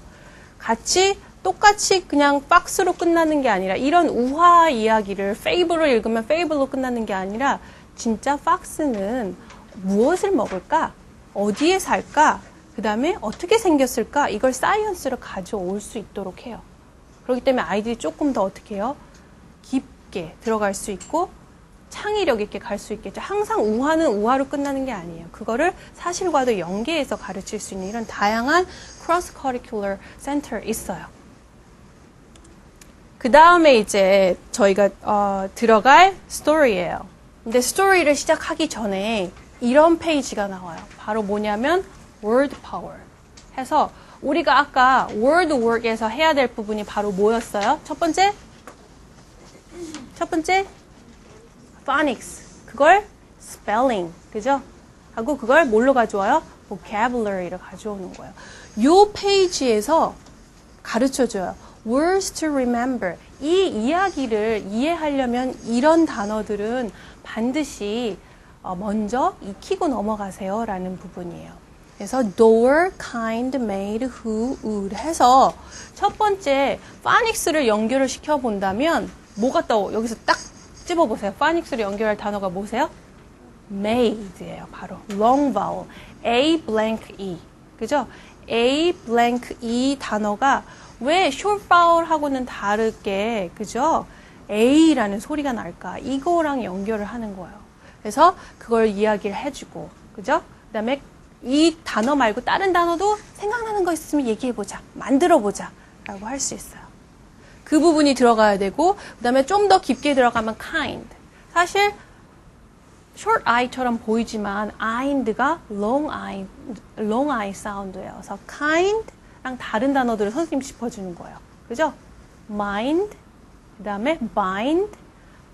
같이 똑같이 그냥 박스로 끝나는 게 아니라 이런 우화 이야기를 fable을 읽으면 fable로 끝나는 게 아니라 진짜 fox는 무엇을 먹을까? 어디에 살까? 그 다음에 어떻게 생겼을까? 이걸 사이언스로 가져올 수 있도록 해요. 그렇기 때문에 아이들이 조금 더 어떻게 해요? 깊게 들어갈 수 있고 창의력 있게 갈 수 있겠죠. 항상 우화는 우화로 끝나는 게 아니에요. 그거를 사실과도 연계해서 가르칠 수 있는 이런 다양한 cross-curricular center 있어요. 그 다음에 이제 저희가 들어갈 스토리예요. 근데 스토리를 시작하기 전에 이런 페이지가 나와요. 바로 뭐냐면 word power 해서 우리가 아까 word work에서 해야 될 부분이 바로 뭐였어요? 첫 번째 phonics. 그걸 spelling. 그죠? 하고 그걸 뭘로 가져와요? vocabulary로 가져오는 거예요. 요 페이지에서 가르쳐줘요. words to remember. 이 이야기를 이해하려면 이런 단어들은 반드시 먼저 익히고 넘어가세요 라는 부분이에요. 그래서 door, kind, made, who, would 해서 첫 번째 파닉스를 연결을 시켜본다면 뭐가 떠? 여기서 딱 찝어보세요. 파닉스를 연결할 단어가 뭐세요? made예요. 바로 long vowel. A blank E. 그죠? A blank E 단어가 왜 short vowel하고는 다르게 그죠? A라는 소리가 날까? 이거랑 연결을 하는 거예요. 그래서 그걸 이야기를 해주고 그죠? 그 다음에 이 단어 말고 다른 단어도 생각나는 거 있으면 얘기해보자. 만들어보자. 라고 할 수 있어요. 그 부분이 들어가야 되고 그 다음에 좀 더 깊게 들어가면 kind. 사실 short i처럼 보이지만 ind가 long I 사운드예요. 그래서 kind랑 다른 단어들을 선생님이 짚어주는 거예요. 그죠? mind, 그 다음에 bind,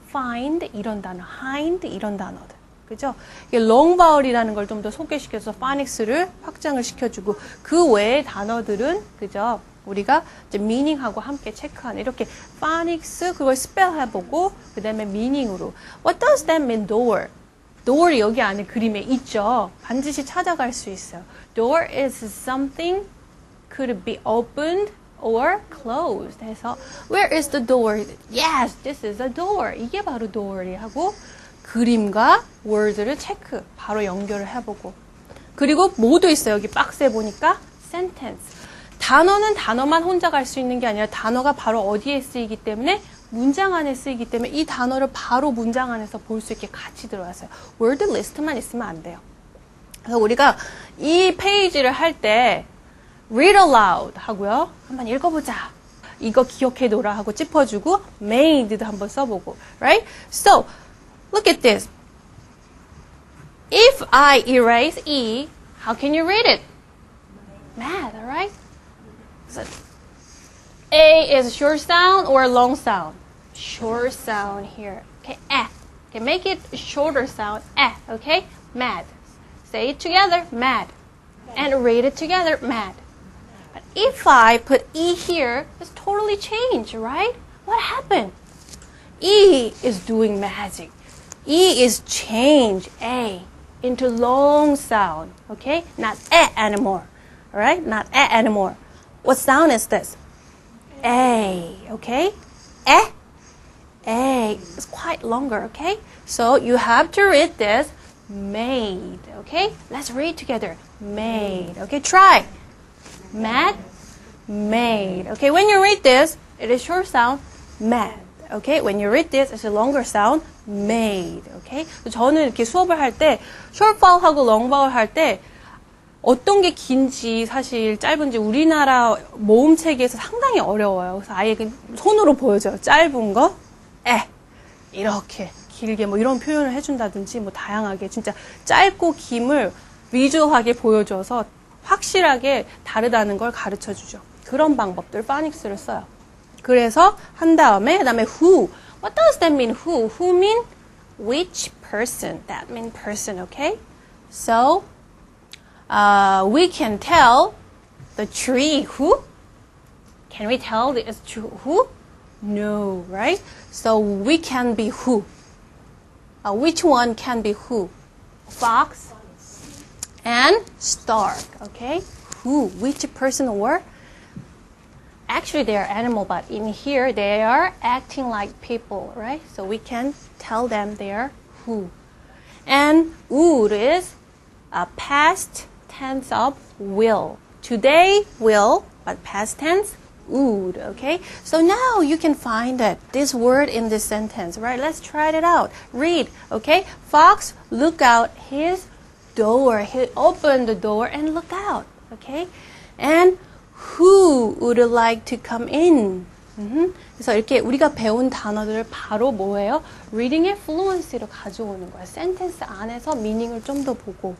find 이런 단어, hind 이런 단어들. 그죠? 이게 long vowel이라는 걸 좀 더 소개시켜서 파닉스를 확장을 시켜주고 그 외의 단어들은 그죠? 우리가 이제 meaning하고 함께 체크하는 이렇게 파닉스 그걸 스펠 해보고 그 다음에 meaning으로 What does that mean? door. door이 여기 안에 그림에 있죠. 반드시 찾아갈 수 있어요. door is something could be opened or closed 해서 Where is the door? Yes, this is a door. 이게 바로 door이 하고 그림과 word를 체크 바로 연결을 해보고 그리고 뭐도 있어요. 여기 박스에 보니까 sentence. 단어는 단어만 혼자 갈 수 있는 게 아니라 단어가 바로 어디에 쓰이기 때문에 문장 안에 쓰이기 때문에 이 단어를 바로 문장 안에서 볼 수 있게 같이 들어왔어요. word list만 있으면 안 돼요. 그래서 우리가 이 페이지를 할 때 read aloud 하고요. 한번 읽어보자. 이거 기억해 놓으라 하고 짚어주고 made도 한번 써보고 right? So look at this. If I erase E, how can you read it? Mad, alright? So, A is short sound or long sound? Short sound here. Okay, eh. Okay, make it shorter sound. Eh, okay? Mad. Say it together, mad. And read it together, mad. But if I put E here, it's totally changed, right? What happened? E is doing magic. E is change A into long sound, okay? Not E anymore, all right? Not E anymore. What sound is this? A, okay? E, A is quite longer, okay? So you have to read this made, okay? Let's read together. Made, okay? Try. Mad, made, okay? When you read this, it is short sound, mad. Okay, when you read this, it's a longer sound, made. Okay, 저는 이렇게 수업을 할 때 short vowel하고 long vowel 할 때 어떤 게 긴지 사실 짧은지 우리나라 모음 체계에서 상당히 어려워요. 그래서 아예 손으로 보여줘요. 짧은 거, 이렇게 길게 뭐 이런 표현을 해준다든지 뭐 다양하게 진짜 짧고 김을 비주얼하게 보여줘서 확실하게 다르다는 걸 가르쳐 주죠. 그런 방법들 파닉스를 써요. 그래서 한 다음에 그다음에 who. What does that mean? Who? Who mean which person? That mean person, okay? So we can tell the tree who? Can we tell it's who? No, right? So we can be who? Which one can be who? Fox and stork, okay? Who? Which person or? Actually, they are animal, but in here, they are acting like people, right? So we can tell them they are who. And would is a past tense of will. Today, will, but past tense, would, okay? So now you can find it, this word in this sentence, right? Let's try it out. Read, okay? Fox, look out his door. He opened the door and look out, okay? And who would like to come in? 그래서 이렇게 우리가 배운 단어들을 바로 뭐예요? reading의 fluency로 가져오는 거야. 센텐스 안에서 미닝을 좀 더 보고.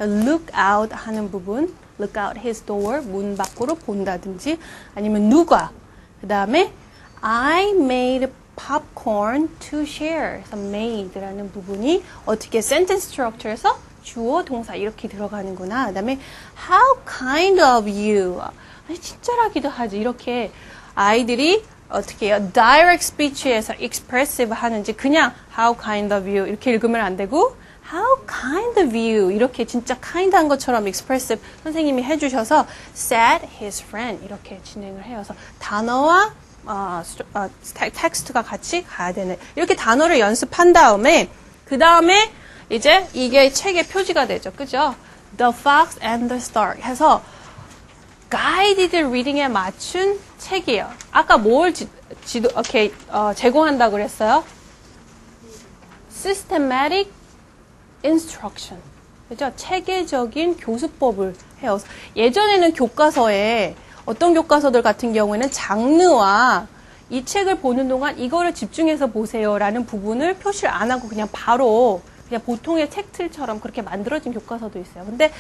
look out 하는 부분, look out his door, 문 밖으로 본다든지 아니면 누가. 그 다음에 I made popcorn to share. 그래서 made라는 부분이 어떻게 sentence structure에서 주어, 동사 이렇게 들어가는구나. 그 다음에 how kind of you. 아니, 친절하기도 하지. 이렇게 아이들이 어떻게 해요? direct speech에서 expressive 하는지 그냥 how kind of you 이렇게 읽으면 안 되고 how kind of you 이렇게 진짜 kind한 것처럼 expressive 선생님이 해주셔서 said his friend 이렇게 진행을 해요. 그래서 단어와 텍스트가 같이 가야 되는 이렇게 단어를 연습한 다음에 그 다음에 이제 이게 책의 표지가 되죠. 그죠? The Fox and the Stork 해서 guided reading에 맞춘 책이에요. 아까 뭘 제공한다고 그랬어요? Systematic instruction. 그죠? 체계적인 교수법을 해요. 예전에는 교과서에 어떤 교과서들 같은 경우에는 장르와 이 책을 보는 동안 이거를 집중해서 보세요라는 부분을 표시를 안 하고 그냥 바로 그냥 보통의 책틀처럼 그렇게 만들어진 교과서도 있어요. 근데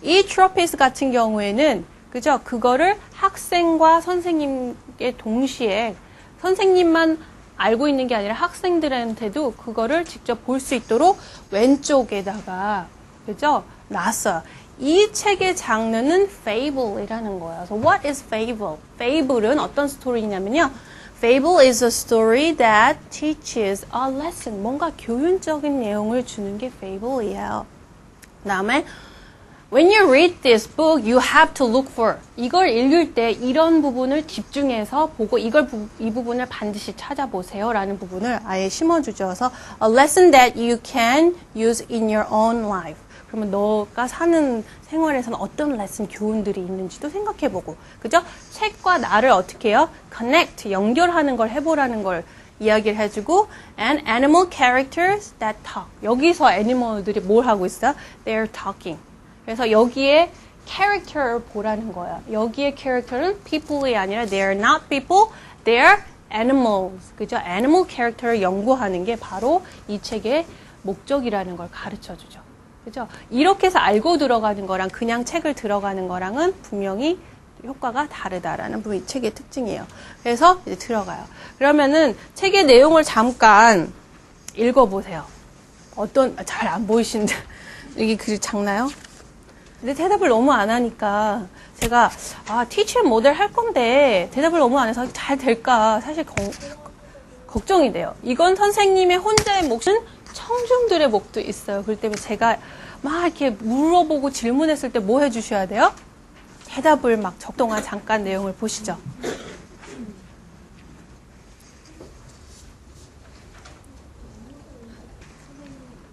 이 트러피스 같은 경우에는 그죠? 그거를 학생과 선생님께 동시에 선생님만 알고 있는 게 아니라 학생들한테도 그거를 직접 볼 수 있도록 왼쪽에다가 그죠? 놨어요. 이 책의 장르는 fable이라는 거예요. So what is fable? fable은 어떤 스토리냐면요. Fable is a story that teaches a lesson. 뭔가 교훈적인 내용을 주는 게 fable이에요. 그 다음에 When you read this book, you have to look for. 이걸 읽을 때 이런 부분을 집중해서 보고 이 부분을 반드시 찾아보세요. 라는 부분을 아예 심어주죠. 그래서 a lesson that you can use in your own life. 그러면 너가 사는 생활에서는 어떤 레슨 교훈들이 있는지도 생각해보고. 그죠? 책과 나를 어떻게 해요? connect, 연결하는 걸 해보라는 걸 이야기를 해주고 and animal characters that talk. 여기서 애니멀들이 뭘 하고 있어요? They're talking. 그래서 여기에 캐릭터를 보라는 거예요. 여기에 캐릭터는 people이 아니라 they're not people, they're animals. 그죠? animal 캐릭터를 연구하는 게 바로 이 책의 목적이라는 걸 가르쳐 주죠. 그죠? 이렇게 해서 알고 들어가는 거랑 그냥 책을 들어가는 거랑은 분명히 효과가 다르다라는 부분이 이 책의 특징이에요. 그래서 이제 들어가요. 그러면은 책의 내용을 잠깐 읽어보세요. 잘 안 보이시는데 여기 글이 작나요? 근데 대답을 너무 안 하니까 제가 티치 앤 모델 할 건데 대답을 너무 안 해서 잘 될까 사실 걱정이 돼요. 이건 선생님의 혼자의 몫은 청중들의 몫도 있어요. 그렇기 때문에 제가 막 이렇게 물어보고 질문했을 때 뭐 해주셔야 돼요? 대답을 막 적동안 잠깐 내용을 보시죠.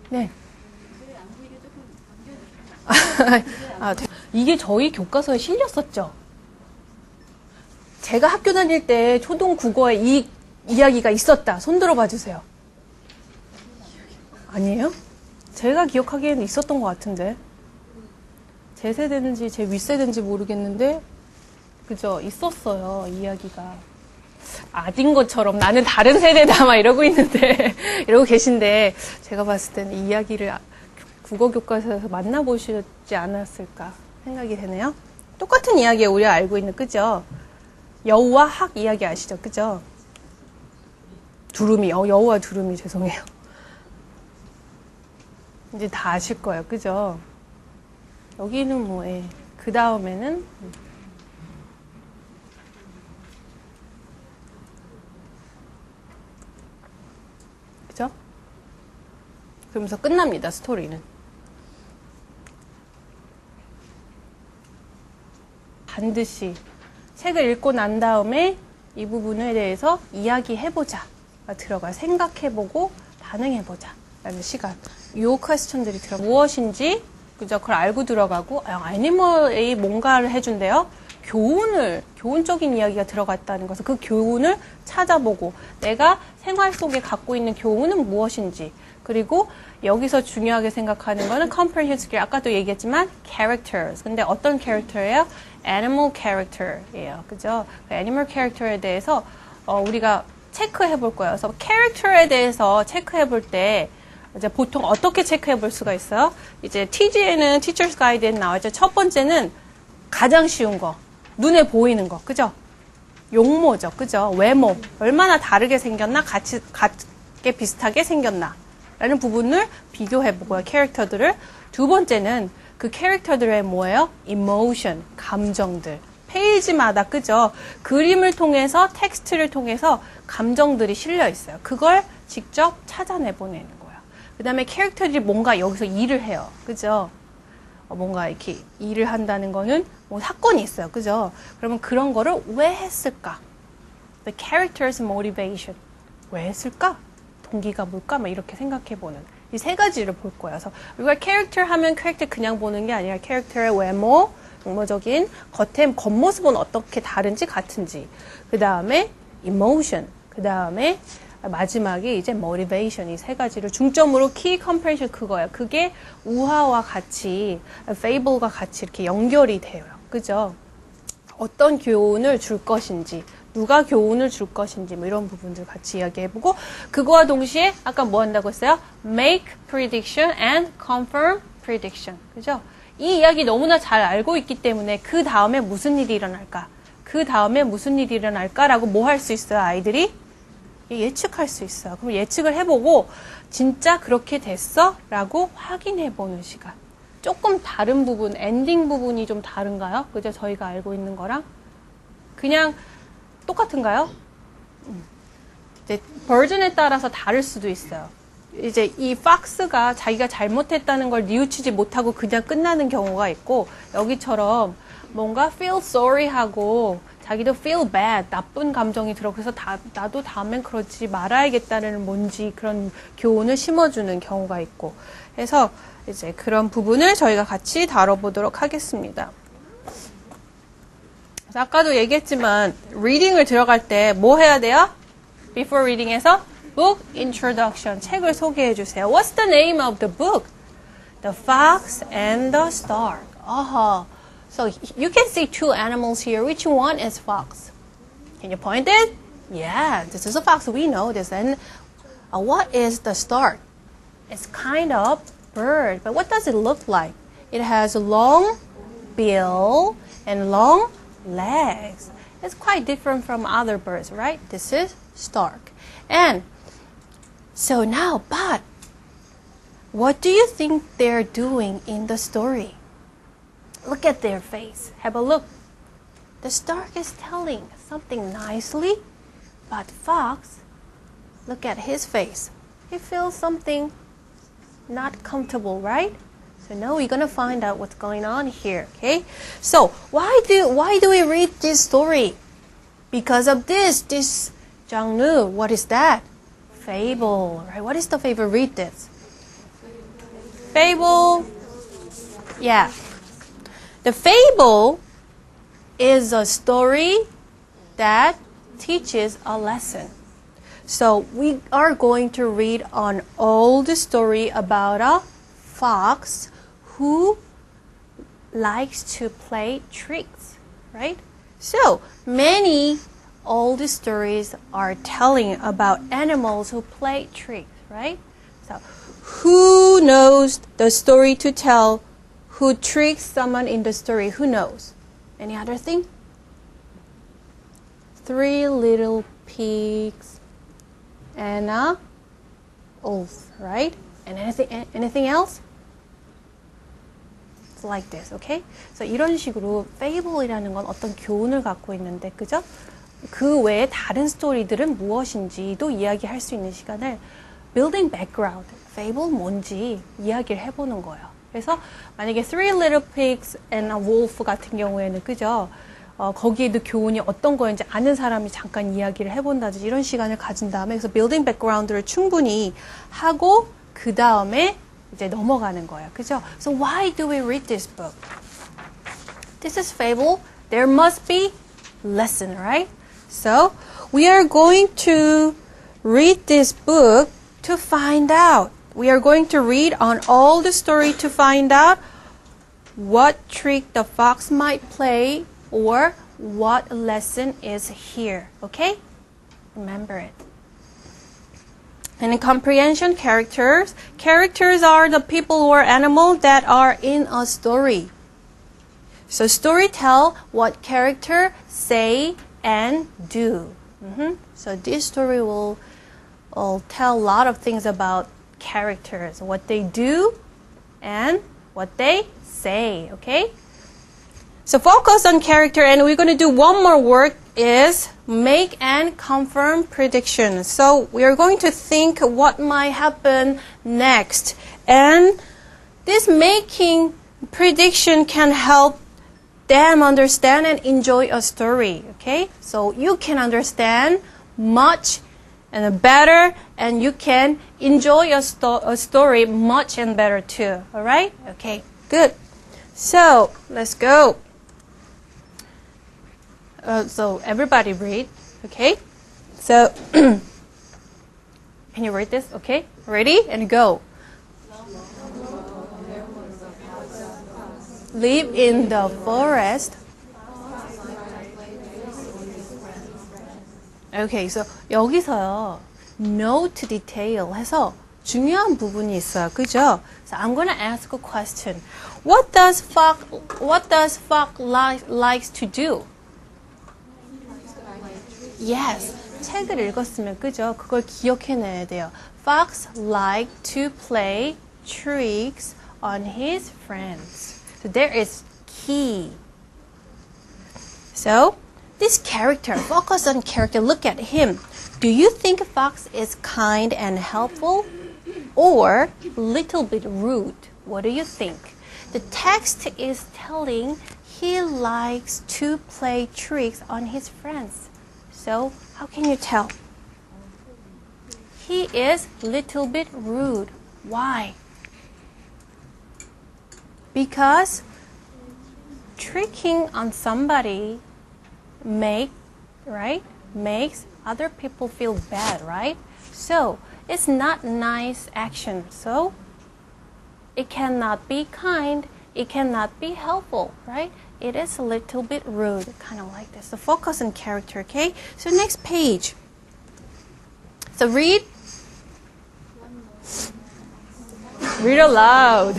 네. 이게 저희 교과서에 실렸었죠. 제가 학교 다닐 때 초등 국어에 이 이야기가 있었다. 손 들어봐 주세요. 아니에요? 제가 기억하기에는 있었던 것 같은데. 제 세대인지 제 윗세대인지 모르겠는데 그죠? 있었어요. 이야기가. 아닌 것처럼 나는 다른 세대다 막 이러고 있는데 이러고 계신데 제가 봤을 때는 이 이야기를 국어 교과서에서 만나보시지 않았을까 생각이 되네요. 똑같은 이야기에 우리가 알고 있는 그죠? 여우와 학 이야기 아시죠? 그죠? 두루미, 여우와 두루미 죄송해요. 이제 다 아실 거예요. 그죠? 여기는 뭐, 그 다음에는 그죠? 그러면서 끝납니다. 스토리는. 반드시 책을 읽고 난 다음에 이 부분에 대해서 이야기해보자. 들어가 생각해보고 반응해보자. 라는 시간. 요 퀘스천들이 무엇인지 그죠? 그걸 알고 들어가고 애니멀이 뭔가를 해준대요. 교훈적인 이야기가 들어갔다는 것은 그 교훈을 찾아보고 내가 생활 속에 갖고 있는 교훈은 무엇인지 그리고 여기서 중요하게 생각하는 거는 comprehensive, 아까도 얘기했지만 characters. 근데 어떤 캐릭터예요? animal character예요. 그죠? 그 animal character에 대해서 우리가 체크해 볼 거예요. 그래서 캐릭터에 대해서 체크해 볼 때 이제 보통 어떻게 체크해 볼 수가 있어요? 이제 TG에는 Teacher's Guide에는 나와있죠. 첫 번째는 가장 쉬운 거. 눈에 보이는 거. 그죠? 용모죠. 그죠? 외모. 얼마나 다르게 생겼나? 같게 비슷하게 생겼나? 라는 부분을 비교해 보고요. 캐릭터들을. 두 번째는 그 캐릭터들의 뭐예요? emotion. 감정들. 페이지마다 그죠? 그림을 통해서 텍스트를 통해서 감정들이 실려 있어요. 그걸 직접 찾아내 보내는 거예요. 그 다음에 캐릭터들이 뭔가 여기서 일을 해요. 그죠? 뭔가 이렇게 일을 한다는 거는 뭐 사건이 있어요. 그죠? 그러면 그런 거를 왜 했을까? The character's motivation. 왜 했을까? 동기가 뭘까? 막 이렇게 생각해보는 이 세 가지를 볼 거예요. 그래서 우리가 캐릭터 하면 캐릭터 그냥 보는 게 아니라 캐릭터의 외모, 용모적인 겉모습은 어떻게 다른지 같은지. 그 다음에 emotion. 그 다음에 마지막에 이제 motivation. 이 세 가지를 중점으로 key comprehension 그거예요. 그게 우화와 같이, fable과 같이 이렇게 연결이 돼요. 그죠? 어떤 교훈을 줄 것인지, 누가 교훈을 줄 것인지, 뭐 이런 부분들 같이 이야기해보고, 그거와 동시에 아까 뭐 한다고 했어요? Make prediction and confirm prediction. 그죠? 이 이야기 너무나 잘 알고 있기 때문에 그 다음에 무슨 일이 일어날까? 그 다음에 무슨 일이 일어날까라고 뭐 할 수 있어요, 아이들이? 예측할 수 있어요. 그럼 예측을 해보고, 진짜 그렇게 됐어? 라고 확인해보는 시간. 조금 다른 부분, 엔딩 부분이 좀 다른가요? 그죠? 저희가 알고 있는 거랑? 그냥 똑같은가요? 이제 버전에 따라서 다를 수도 있어요. 이제 이 팍스가 자기가 잘못했다는 걸 뉘우치지 못하고 그냥 끝나는 경우가 있고, 여기처럼 뭔가 feel sorry 하고 자기도 feel bad, 나쁜 감정이 들어. 그래서 나도 다음엔 그러지 말아야겠다는 뭔지 그런 교훈을 심어주는 경우가 있고 해서 이제 그런 부분을 저희가 같이 다뤄보도록 하겠습니다. 그래서 아까도 얘기했지만 리딩을 들어갈 때 뭐 해야 돼요? Before reading에서 book introduction, 책을 소개해 주세요. What's the name of the book? The Fox and the Stork. So you can see two animals here. Which one is fox? Can you point it? Yeah, this is a fox. We know this. And what is the stork? It's kind of bird. But what does it look like? It has a long bill and long legs. It's quite different from other birds, right? This is stork. And so now, but what do you think they're doing in the story? Look at their face. Have a look. The stork is telling something nicely, but fox, look at his face. He feels something not comfortable, right? So now we're going to find out what's going on here, okay? So why do we read this story? Because of this genre. What is that? Fable, right? What is the fable? Read this. Fable. Yeah. The fable is a story that teaches a lesson. So we are going to read an old story about a fox who likes to play tricks, right? So many old stories are telling about animals who play tricks, right? So who knows the story to tell? Who tricks someone in the story? Who knows? Any other thing? Three little pigs and a wolf, right? And anything else? It's like this, okay? So 이런 식으로 fable이라는 건 어떤 교훈을 갖고 있는데, 그죠? 그 외에 다른 스토리들은 무엇인지도 이야기할 수 있는 시간을 building background, fable 뭔지 이야기를 해보는 거예요. 그래서 만약에 Three Little Pigs and a Wolf 같은 경우에는 그죠? 거기에도 교훈이 어떤 거인지 아는 사람이 잠깐 이야기를 해본다든지 이런 시간을 가진 다음에 그래서 building background를 충분히 하고 그 다음에 이제 넘어가는 거예요. 그죠? So why do we read this book? This is fable. There must be lesson, right? So we are going to read this book to find out. We are going to read on all the story to find out what trick the fox might play or what lesson is here. Okay? Remember it. And in comprehension, characters. Characters are the people or animals that are in a story. So story tell what character say and do. So this story will tell a lot of things about characters, what they do and what they say, okay? So focus on character, and we're going to do one more work is make and confirm prediction. So we are going to think what might happen next. And this making prediction can help them understand and enjoy a story. Okay? So you can understand much and better, and you can enjoy a story much and better too. All right? Okay, good. So let's go. So everybody read, okay? So can you read this? Okay, ready and go. Live in the forest. Okay, so 여기서요 note detail 해서 중요한 부분이 있어요, 그죠? So I'm gonna ask a question. What does fox likes to do? Yes, 책을 읽었으면 그죠? 그걸 기억해내야 돼요. Fox liked to play tricks on his friends. So there is key. So this character, focus on character, look at him. Do you think Fox is kind and helpful or a little bit rude? What do you think? The text is telling he likes to play tricks on his friends. So how can you tell? He is a little bit rude. Why? Because tricking on somebody makes other people feel bad, right? So it's not nice action. So it cannot be kind. It cannot be helpful, right? It is a little bit rude, kind of like this. So focus on character, okay? So next page. So read. Read aloud.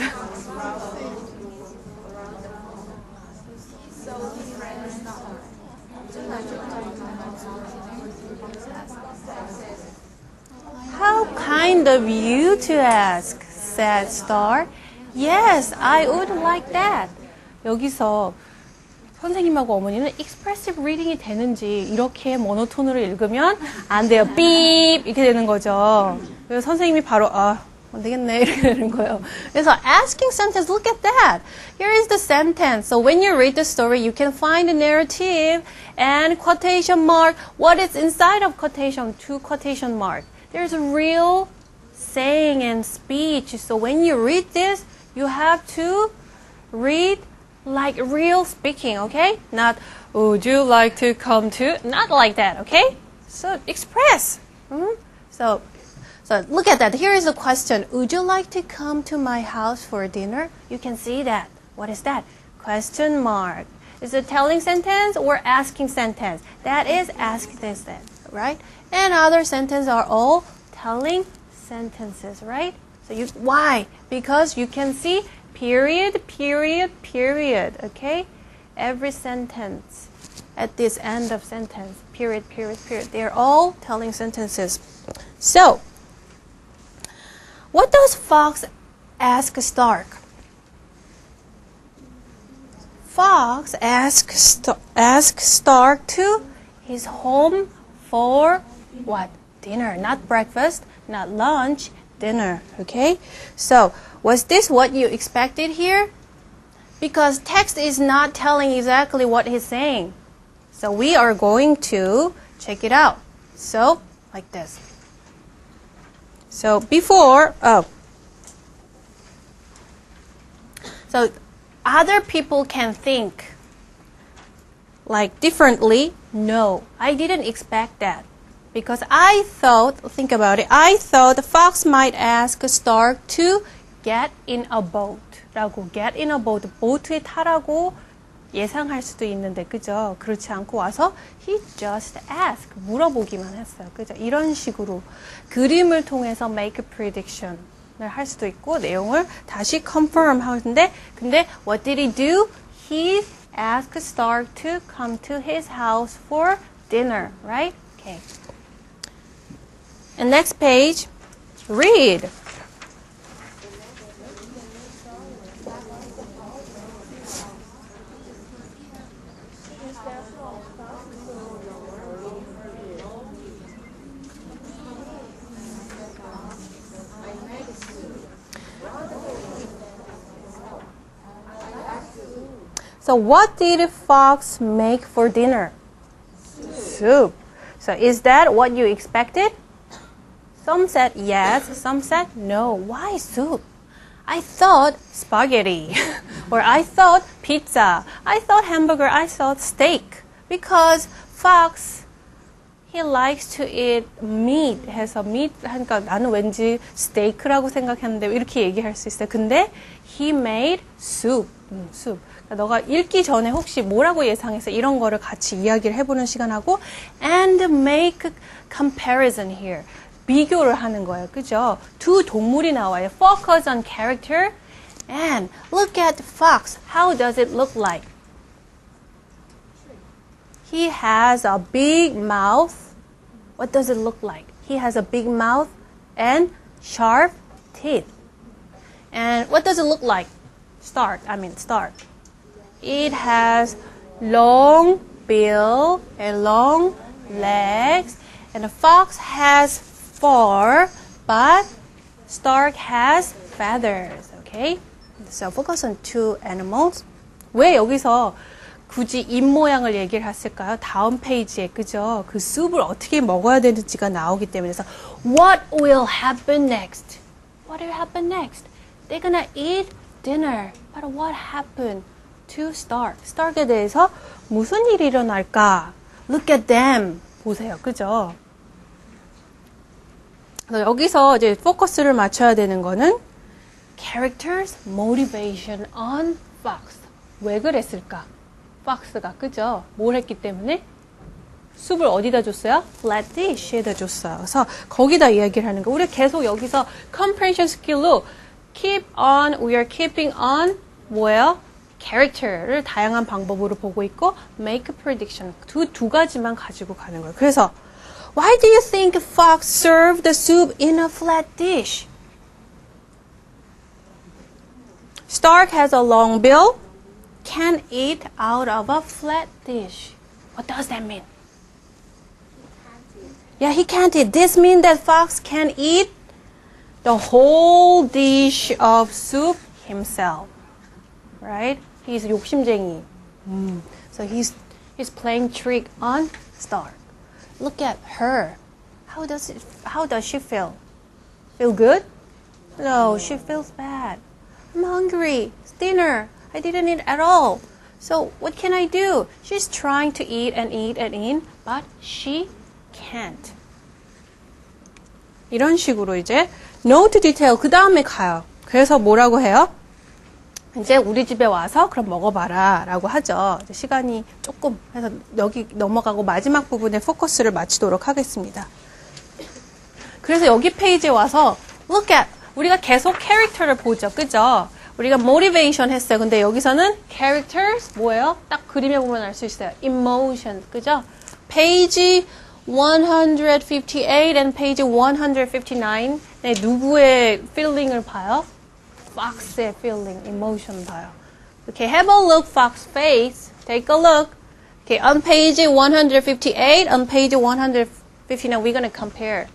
How kind of you to ask, said Star. Yes, I would like that. 여기서 선생님하고 어머니는 expressive reading이 되는지 이렇게 모노톤으로 읽으면 안 돼요. 삐입 이렇게 되는 거죠. 그래서 선생님이 바로 안 되겠네 이렇게 되는 거예요. 그래서 asking sentence, look at that. Here is the sentence. So when you read the story, you can find the narrative and quotation mark. What is inside of quotation? Two quotation mark. There's a real saying and speech. So when you read this, you have to read like real speaking, okay? Not, would you like to come to? Not like that, okay? So express. So look at that. Here is a question. Would you like to come to my house for dinner? You can see that. What is that? Question mark. Is it a telling sentence or asking sentence? That is ask this then, right? And other sentences are all telling sentences, right? So why? Because you can see period, period, period, okay? Every sentence at this end of sentence, period, period, period. They're all telling sentences. So, what does Fox ask Stark? Fox asks Stark to his home for what? Dinner, not breakfast, not lunch, dinner, okay? So, was this what you expected here? Because text is not telling exactly what he's saying. So we are going to check it out. So, like this. So before, so other people can think like differently. No, I didn't expect that. Because I thought, think about it, I thought the Fox might ask Stark to get in a boat 라고, get in a boat, 보트에 타라고 예상할 수도 있는데, 그죠? 그렇지 않고 와서 he just asked, 물어보기만 했어요. 그죠? 이런 식으로 그림을 통해서 make a prediction을 할 수도 있고, 내용을 다시 confirm 하는데, 근데 what did he do? He asked Stark to come to his house for dinner, right? Okay. And next page, read. So what did fox make for dinner? Soup. So is that what you expected? Some said yes, some said no. Why soup? I thought spaghetti, or I thought pizza, I thought hamburger, I thought steak. Because fox, he likes to eat meat 해서 meat 하니까 나는 왠지 스테이크라고 생각했는데 이렇게 얘기할 수 있어요. 근데 he made soup. soup. 그러니까 너가 읽기 전에 혹시 뭐라고 예상해서 이런 거를 같이 이야기를 해보는 시간하고 and make comparison here. 비교를 하는 거예요. 그죠? 두 동물이 나와요. Focus on character and look at fox. How does it look like? He has a big mouth. What does it look like? He has a big mouth and sharp teeth. And what does it look like? Start. It has long bill and long legs. And the fox has fur, but stork has feathers. Okay? So focus on two animals. 왜 여기서 굳이 입 모양을 얘기를 했을까요? 다음 페이지에, 그죠? 그 숲을 어떻게 먹어야 되는지가 나오기 때문에. 그래서 What will happen next? What will happen next? They're gonna eat dinner. But what happened to Stark? Stark에 대해서 무슨 일이 일어날까? Look at them. 보세요. 그죠? 그래서 여기서 이제 포커스를 맞춰야 되는 거는 characters motivation on fox. 왜 그랬을까? fox가, 그죠? 뭘 했기 때문에? 숲을 어디다 줬어요? flat dish에다 줬어요. 그래서 거기다 이야기를 하는 거. 우리 계속 여기서 comprehension skill로 we are keeping on 뭐예요? character를 다양한 방법으로 보고 있고 make a prediction. 두 가지만 가지고 가는 거예요. 그래서 why do you think fox served the soup in a flat dish? Stark has a long bill, can eat out of a flat dish. What does that mean? Yeah, he can't eat. This means that fox can eat the whole dish of soup himself. Right? He's 욕심쟁이. So he's playing trick on Stark. Look at her. How does she feel? Feel good? No, she feels bad. I'm hungry. It's dinner. I didn't eat at all. So what can I do? She's trying to eat and eat and eat, but she can't. 이런 식으로 이제 note detail 그 다음에 가요. 그래서 뭐라고 해요? 이제 우리 집에 와서 그럼 먹어봐라 라고 하죠. 이제 시간이 조금 해서 여기 넘어가고 마지막 부분에 포커스를 맞추도록 하겠습니다. 그래서 여기 페이지에 와서 look at 우리가 계속 캐릭터를 보죠. 그죠? 우리가 motivation 했어요. 근데 여기서는 characters 뭐예요? 딱 그림에 보면 알 수 있어요. emotion. 그죠? 페이지 158 and page 159 네, 누구의 feeling을 봐요? Fox의 feeling, emotion 봐요. Okay, have a look, Fox face. Take a look. Okay, on page 158, on page 159, we're going to compare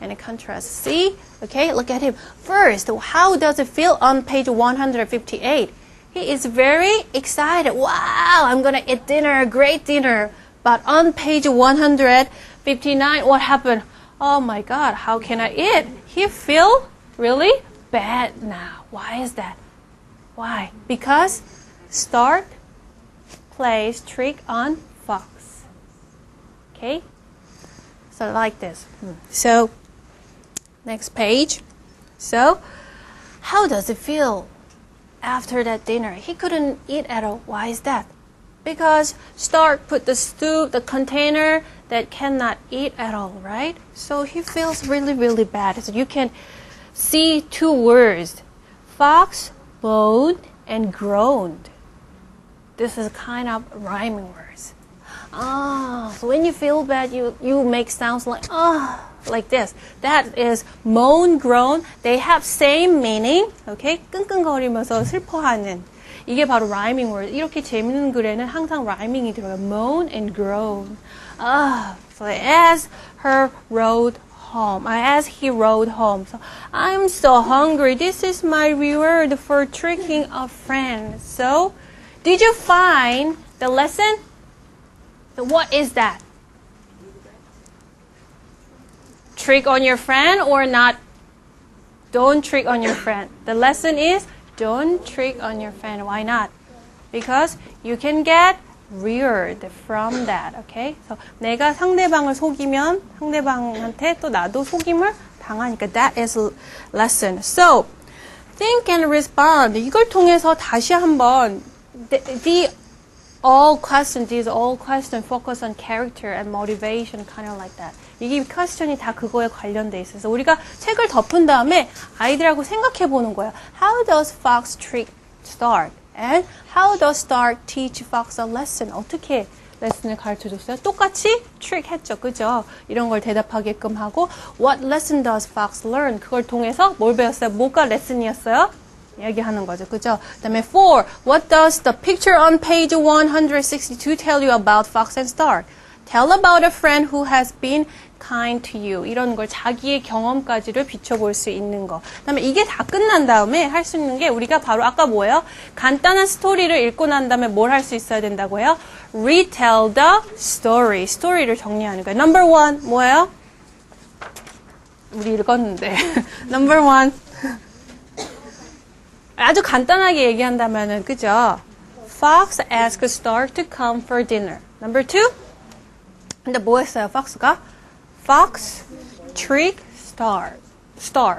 and contrast. See? Okay, look at him. First, how does it feel on page 158? He is very excited. Wow, I'm going to eat dinner, great dinner. But on page 159, what happened? Oh my God, how can I eat? He feel really bad now. Why is that? Why? Because Stark plays trick on Fox. Okay? So like this. So, next page. So, how does it feel after that dinner? He couldn't eat at all. Why is that? Because Stark put the soup, the container that cannot eat at all, right? So he feels really, really bad. So you can see two words. Fox moaned and groaned. This is kind of rhyming words. So when you feel bad, you make sounds like like this. That is moan, groan. They have same meaning. Okay? 끙끙거리면서 슬퍼하는. 이게 바로 rhyming word. 이렇게 재밌는 글에는 항상 rhyming이 들어가요. Moan and groan. So as he rode home. So, I'm so hungry. This is my reward for tricking a friend. So, Did you find the lesson? What is that? Trick on your friend or not? Don't trick on your friend. The lesson is don't trick on your friend. Why not? Because you can get reared from that. Okay? So 내가 상대방을 속이면 상대방한테 또 나도 속임을 당하니까 that is lesson. So think and respond. 이걸 통해서 다시 한번 these all questions focus on character and motivation, kind of like that. 이게 퀘스천이 다 그거에 관련돼 있어서 우리가 책을 덮은 다음에 아이들하고 생각해 보는 거예요. How does fox trick start? And how does Star teach Fox a lesson? 어떻게 레슨을 가르쳐줬어요? 똑같이 trick 했죠. 그죠? 이런 걸 대답하게끔 하고 What lesson does Fox learn? 그걸 통해서 뭘 배웠어요? 뭐가 레슨이었어요? 이야기하는 거죠. 그죠? 그 다음에 4. What does the picture on page 162 tell you about Fox and Star? Tell about a friend who has been kind to you. 이런 걸 자기의 경험까지를 비춰볼 수 있는 거. 그다음에 이게 다 끝난 다음에 할 수 있는 게 우리가 바로 아까 뭐예요? 간단한 스토리를 읽고 난 다음에 뭘 할 수 있어야 된다고 해요? Retell the story. 스토리를 정리하는 거예요. Number 1 뭐예요? 우리 읽었는데. Number 1 아주 간단하게 얘기한다면은 그죠? Fox asked Star to come for dinner. Number 2 근데 뭐 했어요? Fox가? Fox trick Star.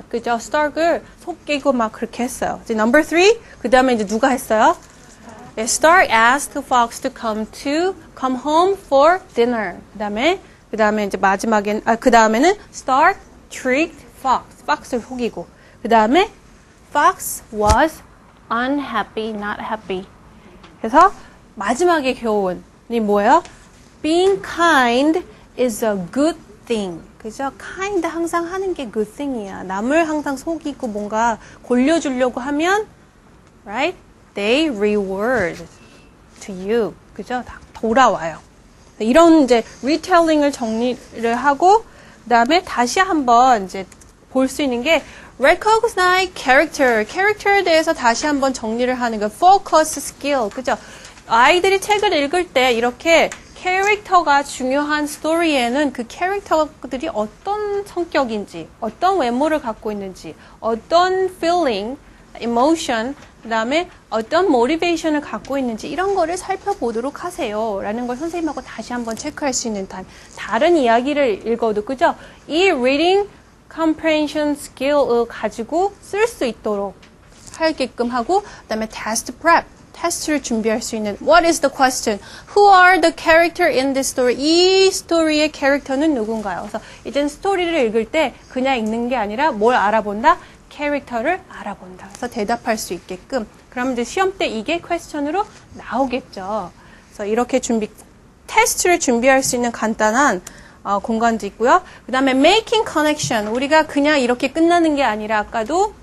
그죠? Star을 속이고 막 그렇게 했어요. 이제 number 3. 그 다음에 이제 누가 했어요? 네, Star asked Fox to come home for dinner. 그 다음에 이제 마지막엔, 그 다음에는 Star tricked Fox. Fox를 속이고. 그 다음에 Fox was unhappy, not happy. 그래서 마지막에 교훈이 뭐예요? Being kind is a good thing. 그죠? kind 항상 하는 게 good thing이야. 남을 항상 속이고 뭔가 골려주려고 하면 right? They reward to you. 그죠? 다 돌아와요. 이런 이제 retelling을 정리를 하고 그다음에 다시 한번 이제 볼 수 있는 게 recognize character. 캐릭터에 대해서 다시 한번 정리를 하는 거. focus skill. 그죠? 아이들이 책을 읽을 때 이렇게 캐릭터가 중요한 스토리에는 그 캐릭터들이 어떤 성격인지, 어떤 외모를 갖고 있는지, 어떤 feeling, emotion, 그 다음에 어떤 motivation을 갖고 있는지 이런 거를 살펴보도록 하세요. 라는 걸 선생님하고 다시 한번 체크할 수 있는 타임. 다른 이야기를 읽어도, 그죠? 이 reading comprehension skill을 가지고 쓸 수 있도록 하게끔 하고, 그 다음에 test prep. 테스트를 준비할 수 있는 What is the question? Who are the character in this story? 이 스토리의 캐릭터는 누군가요? 그래서 이젠 스토리를 읽을 때 그냥 읽는 게 아니라 뭘 알아본다? 캐릭터를 알아본다. 그래서 대답할 수 있게끔. 그러면 이제 시험 때 이게 퀘스천으로 나오겠죠. 그래서 이렇게 테스트를 준비할 수 있는 간단한 공간도 있고요. 그 다음에 making connection. 우리가 그냥 이렇게 끝나는 게 아니라 아까도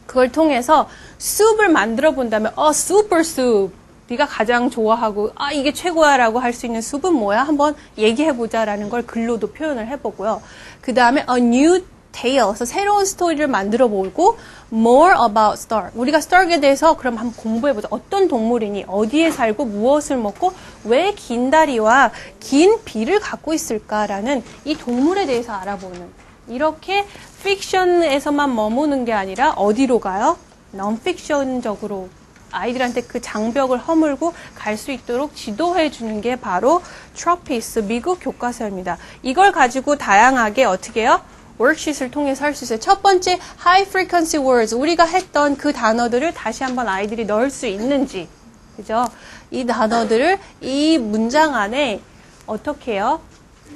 그걸 통해서 숲을 만들어 본다면 super soup. 네가 가장 좋아하고 이게 최고야 라고 할 수 있는 숲은 뭐야? 한번 얘기해 보자라는 걸 글로도 표현을 해보고요. 그 다음에 a new tale. 그래서 새로운 스토리를 만들어 보고 more about Star. 우리가 Star에 대해서 그럼 한번 공부해 보자. 어떤 동물이니? 어디에 살고 무엇을 먹고 왜 긴 다리와 긴 비를 갖고 있을까라는 이 동물에 대해서 알아보는 이렇게 픽션에서만 머무는 게 아니라 어디로 가요? non-fiction적으로 아이들한테 그 장벽을 허물고 갈 수 있도록 지도해 주는 게 바로 트로피스 미국 교과서입니다. 이걸 가지고 다양하게 어떻게 해요? 워크시트를 통해서 할 수 있어요. 첫 번째, high frequency words. 우리가 했던 그 단어들을 다시 한번 아이들이 넣을 수 있는지. 그죠? 이 단어들을 이 문장 안에 어떻게 해요?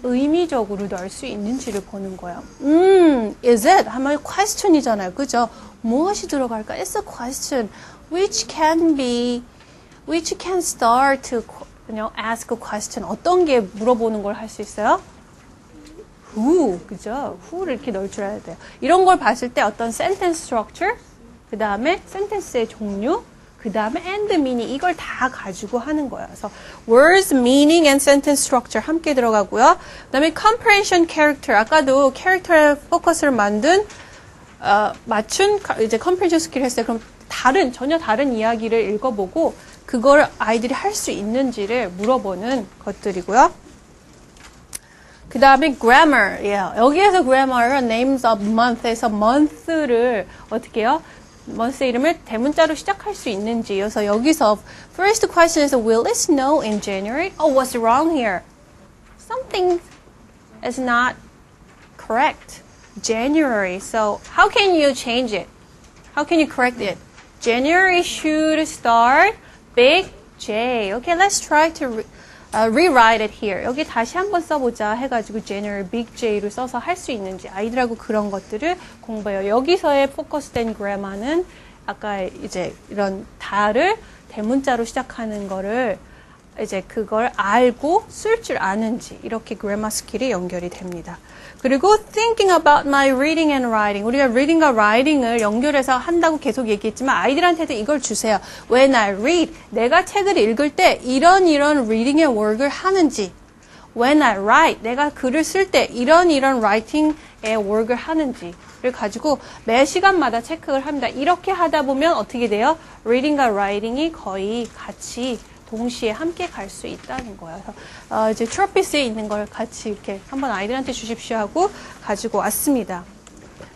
의미적으로 넣을 수 있는지를 보는 거예요. Is it? 하면 question이잖아요. 그죠? 무엇이 들어갈까? It's a question which can start to ask a question. 어떤 게 물어보는 걸 할 수 있어요? Who, 그죠? Who를 이렇게 넣을 줄 알아야 돼요. 이런 걸 봤을 때 어떤 sentence structure, 그 다음에 sentence의 종류, 그 다음에 and meaning 이걸 다 가지고 하는 거예요. 그래서 words, meaning, and sentence structure 함께 들어가고요. 그 다음에 comprehension character. 아까도 캐릭터에 포커스를 맞춘 이제 comprehension 스킬 했어요. 그럼 전혀 다른 이야기를 읽어보고 그걸 아이들이 할 수 있는지를 물어보는 것들이고요. 그 다음에 grammar. 여기에서 grammar은 names of month에서 month를 어떻게 해요? month의 이름을 대문자로 시작할 수 있는지. 그래서 여기서 first question is will it snow in January? Oh, what's wrong here? Something is not correct. January. So how can you change it? How can you correct it? January should start big J. Okay, let's try to rewrite it here. 여기 다시 한번 써보자 해가지고 January big J를 써서 할 수 있는지 아이들하고 그런 것들을 공부해요. 여기서의 포커스된 그래머는 아까 이제 이런 다를 대문자로 시작하는 거를 이제 그걸 알고 쓸 줄 아는지 이렇게 그래머 스킬이 연결이 됩니다. 그리고 thinking about my reading and writing. 우리가 reading과 writing을 연결해서 한다고 계속 얘기했지만 아이들한테도 이걸 주세요. When I read, 내가 책을 읽을 때 이런 reading의 work을 하는지. When I write, 내가 글을 쓸 때 이런 writing의 work을 하는지를 가지고 매 시간마다 체크를 합니다. 이렇게 하다 보면 어떻게 돼요? reading과 writing이 거의 같이 동시에 함께 갈 수 있다는 거예요. 그래서 이제 트로피스에 있는 걸 같이 이렇게 한번 아이들한테 주십시오 하고 가지고 왔습니다.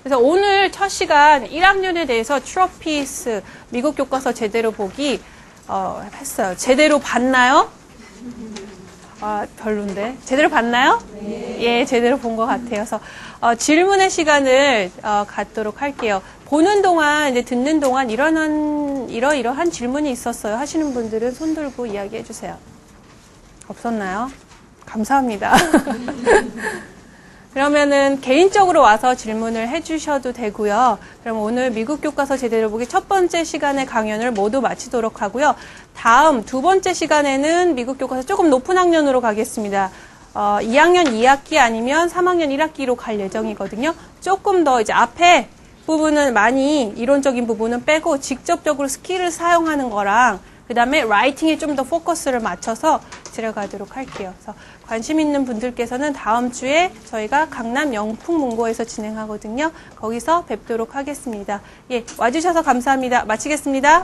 그래서 오늘 첫 시간 1학년에 대해서 트로피스 미국 교과서 제대로 보기 했어요. 제대로 봤나요? 별론데. 제대로 봤나요? 네. 예, 제대로 본 것 같아요. 그래서 질문의 시간을 갖도록 할게요. 보는 동안, 이제 듣는 동안 이러이러한 질문이 있었어요. 하시는 분들은 손 들고 이야기해 주세요. 없었나요? 감사합니다. 그러면은 개인적으로 와서 질문을 해 주셔도 되고요. 그럼 오늘 미국 교과서 제대로 보기 첫 번째 시간의 강연을 모두 마치도록 하고요. 다음 두 번째 시간에는 미국 교과서 조금 높은 학년으로 가겠습니다. 2학년 2학기 아니면 3학년 1학기로 갈 예정이거든요. 조금 더 이제 앞에 부분은 많이 이론적인 부분은 빼고 직접적으로 스킬을 사용하는 거랑 그 다음에 라이팅에 좀 더 포커스를 맞춰서 들어가도록 할게요. 그래서 관심 있는 분들께서는 다음 주에 저희가 강남 영풍문고에서 진행하거든요. 거기서 뵙도록 하겠습니다. 예, 와주셔서 감사합니다. 마치겠습니다.